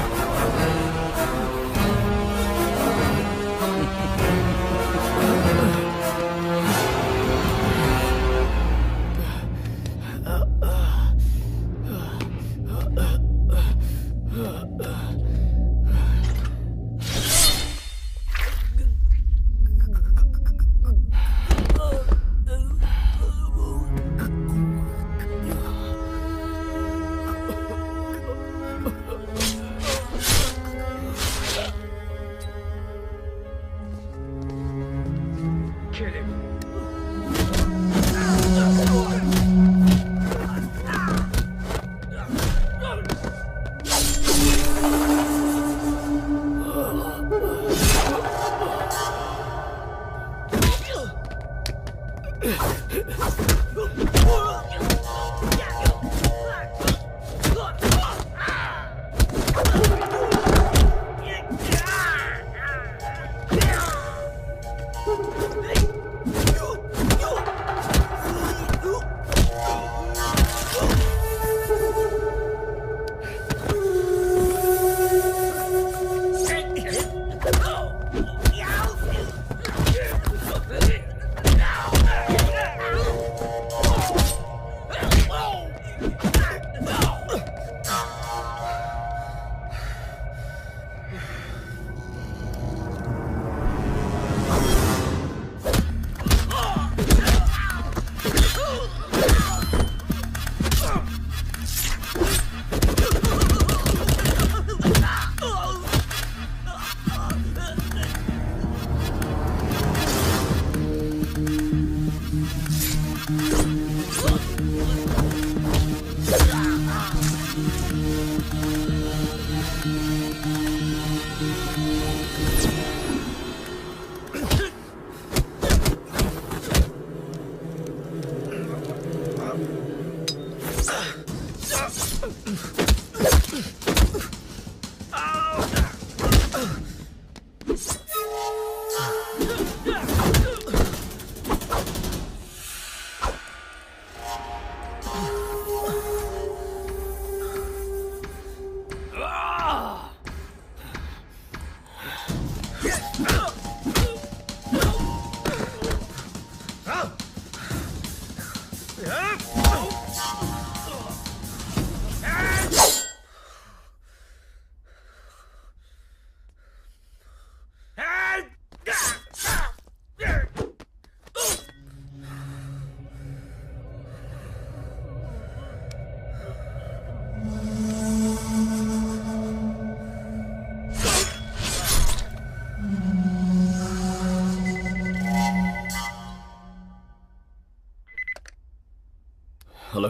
hello.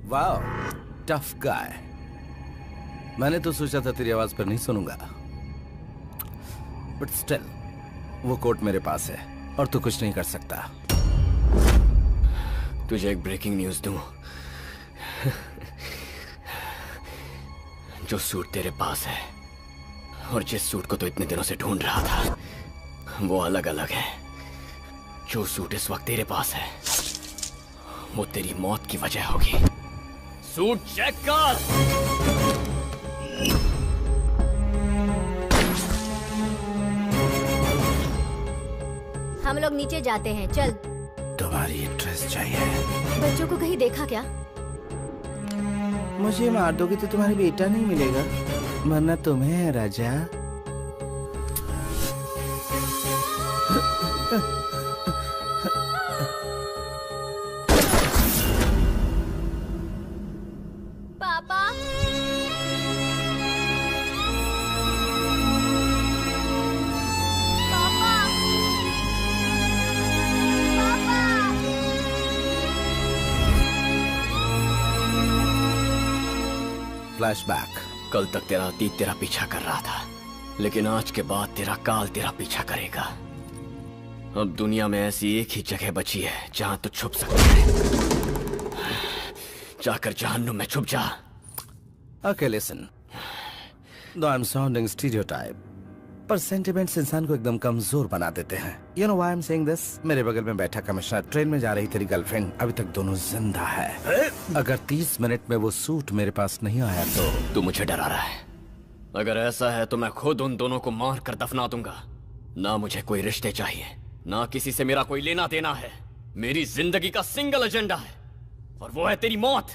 Wow, tough guy. मैंने तो सोचा था तेरी आवाज पर नहीं सुनूंगा, बट स्टिल वो कोट मेरे पास है और तू कुछ नहीं कर सकता। तुझे एक ब्रेकिंग न्यूज दूं? जो सूट तेरे पास है और जिस सूट को तू इतने दिनों से ढूंढ रहा था, वो अलग अलग है। जो सूट इस वक्त तेरे पास है वो तेरी मौत की वजह होगी। सूट चेक कर। हम लोग नीचे जाते हैं, चल। तुम्हारी ड्रेस चाहिए? बच्चों को कहीं देखा क्या? मुझे मार दोगे तो तुम्हारा बेटा नहीं मिलेगा, वरना तुम्हें है राजा। पापा, फ्लैशबैक। कल तक तेरा अतीत तेरा पीछा कर रहा था, लेकिन आज के बाद तेरा काल तेरा पीछा करेगा। अब दुनिया में ऐसी एक ही जगह बची है जहां तू छुप सकता है। जाकर जहन्नुम में छुप जा। Okay, listen. Though I'm sounding stereotype, पर सेंटिमेंट्स इंसान को एकदम कमजोर बना देते हैं। You know why I'm saying this? मेरे बगल में बैठा कमिश्नर, ट्रेन में जा रही तेरी गर्लफ्रेंड अभी तक दोनों जिंदा है। अगर 30 मिनट में वो सूट मेरे पास नहीं आया तो तू मुझे डरा रहा है। अगर ऐसा है तो मैं खुद उन दोनों को मार कर दफना दूंगा। ना मुझे कोई रिश्ते चाहिए, ना किसी से मेरा कोई लेना देना है। मेरी जिंदगी का सिंगल एजेंडा है और वो है तेरी मौत।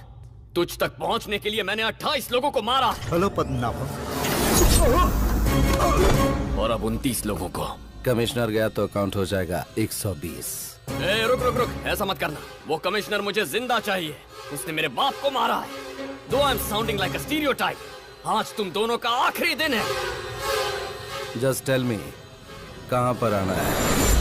तुझ तक पहुंचने के लिए मैंने 28 लोगों को मारा। हेलो पद्मनाभम। और अब 29 लोगों को। कमिश्नर गया तो काउंट हो जाएगा 120। रुक रुक रुक, ऐसा मत करना। वो कमिश्नर मुझे जिंदा चाहिए। उसने मेरे बाप को मारा है। दो I am sounding like a stereotype, आज तुम दोनों का आखिरी दिन है। जस्ट टेल मी, कहां पर आना है?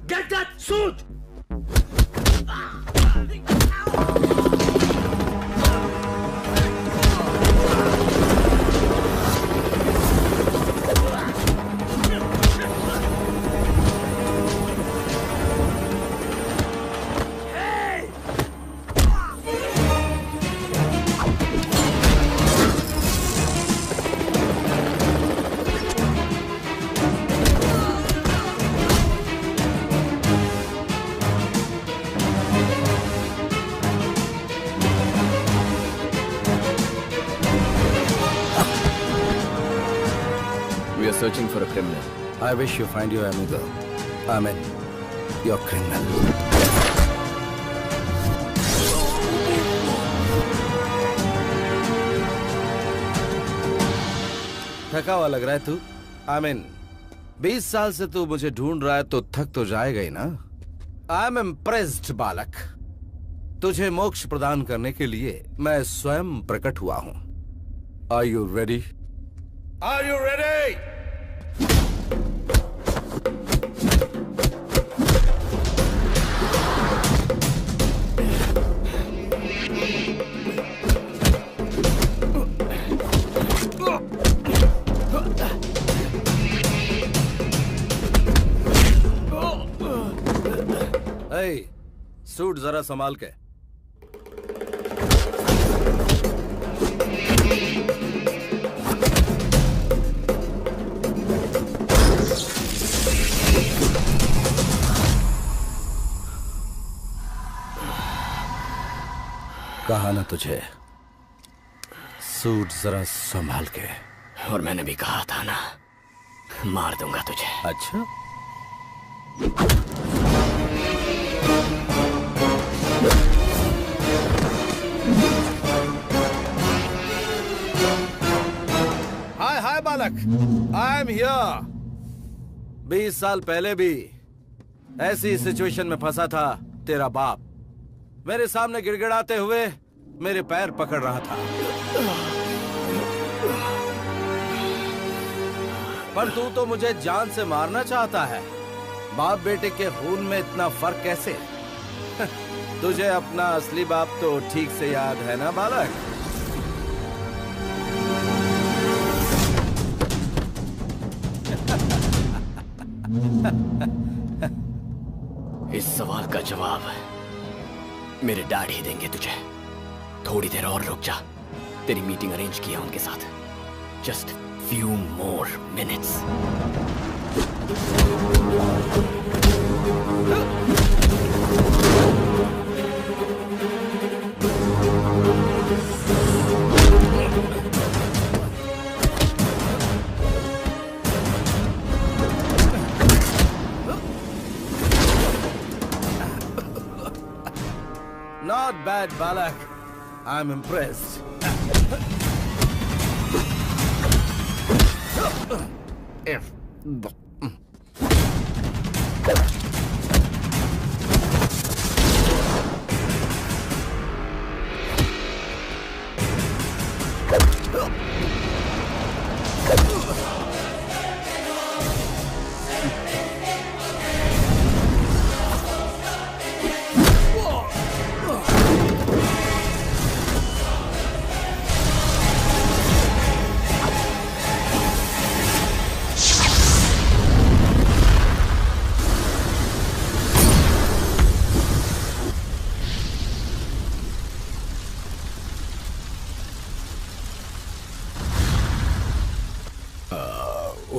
Get that suit! Searching for a criminal. I wish you find your amigo. I mean, your criminal. थका हुआ लग रहा है तू? I mean, 20 साल से तू मुझे ढूंढ रहा है तो थक तो जाएगा ही ना? I am impressed, बालक। तुझे मोक्ष प्रदान करने के लिए मैं स्वयं प्रकट हुआ हूं। Are you ready? Are you ready? A, suit जरा संभाल के। कहा ना तुझे, सूट जरा संभाल के। और मैंने भी कहा था ना, मार दूंगा तुझे। अच्छा, हाय हाय बालक, आई एम हियर। 20 साल पहले भी ऐसी सिचुएशन में फंसा था तेरा बाप। मेरे सामने गिड़गिड़ाते हुए मेरे पैर पकड़ रहा था, पर तू तो मुझे जान से मारना चाहता है। बाप बेटे के खून में इतना फर्क कैसे? तुझे अपना असली बाप तो ठीक से याद है ना बालक? इस सवाल का जवाब मेरे डैड ही देंगे तुझे। थोड़ी देर और रुक जा, तेरी मीटिंग अरेंज किया उनके साथ। Just few more minutes. Not bad, Balak. I'm impressed.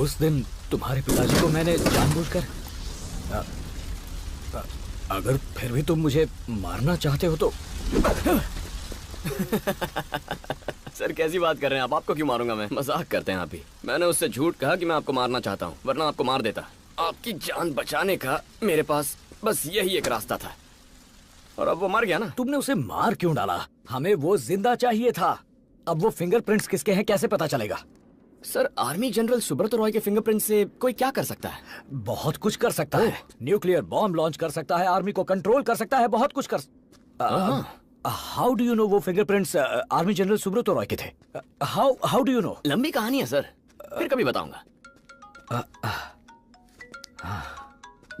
उस दिन तुम्हारे पिताजी को मैंने जानबूझकर, अगर फिर भी तुम मुझे मारना चाहते हो तो। सर कैसी बात कर रहे हैं आप? आपको क्यों मारूंगा मैं? मजाक करते हैं आप ही। मैंने उससे झूठ कहा कि मैं आपको मारना चाहता हूँ, वरना आपको मार देता। आपकी जान बचाने का मेरे पास बस यही एक रास्ता था, और अब वो मर गया ना। तुमने उसे मार क्यों डाला? हमें वो जिंदा चाहिए था। अब वो फिंगरप्रिंट्स किसके हैं कैसे पता चलेगा? Sir, army general Subrata Roy के फिंगरप्रिंट से कोई क्या कर सकता है? बहुत कुछ कर सकता है। न्यूक्लियर बॉम्ब लॉन्च कर सकता है, आर्मी को कंट्रोल कर सकता है, बहुत कुछ कर। हाउ डू यू नो वो fingerprints army general Subrata Roy के थे? How do you know? लंबी कहानी है सर, फिर कभी बताऊंगा।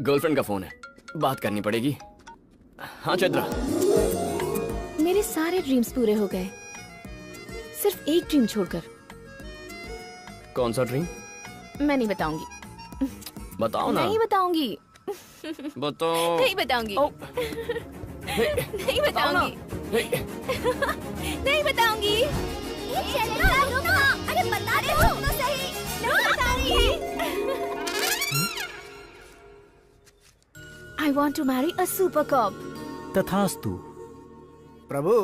गर्लफ्रेंड का फोन है, बात करनी पड़ेगी। हाँ चंद्रा। मेरे सारे ड्रीम्स पूरे हो गए, सिर्फ एक ड्रीम छोड़कर। कौन सा ड्रीम? मैं नहीं बताऊंगी। बताओ ना। नहीं बताऊंगी। बताओ। नहीं बताऊंगी। नहीं बताऊंगी। नहीं बताऊंगी। अरे बता रहे हो तो सही। नहीं बता रही है। I want to marry a super cop. तथास्तु। प्रभु,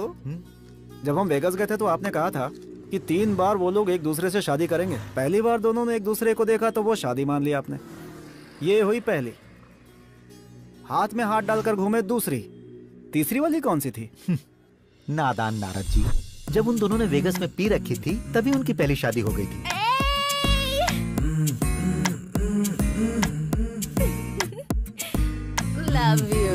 जब हम वेगास गए थे तो आपने कहा था कि 3 बार वो लोग एक दूसरे से शादी करेंगे। पहली बार दोनों ने एक दूसरे को देखा तो वो शादी मान लिया आपने। ये हुई पहली। हाथ में हाथ डालकर घूमे दूसरी। तीसरी वाली कौन सी थी? नादान नारद जी, जब उन दोनों ने वेगास में पी रखी थी तभी उनकी पहली शादी हो गई थी। Love you.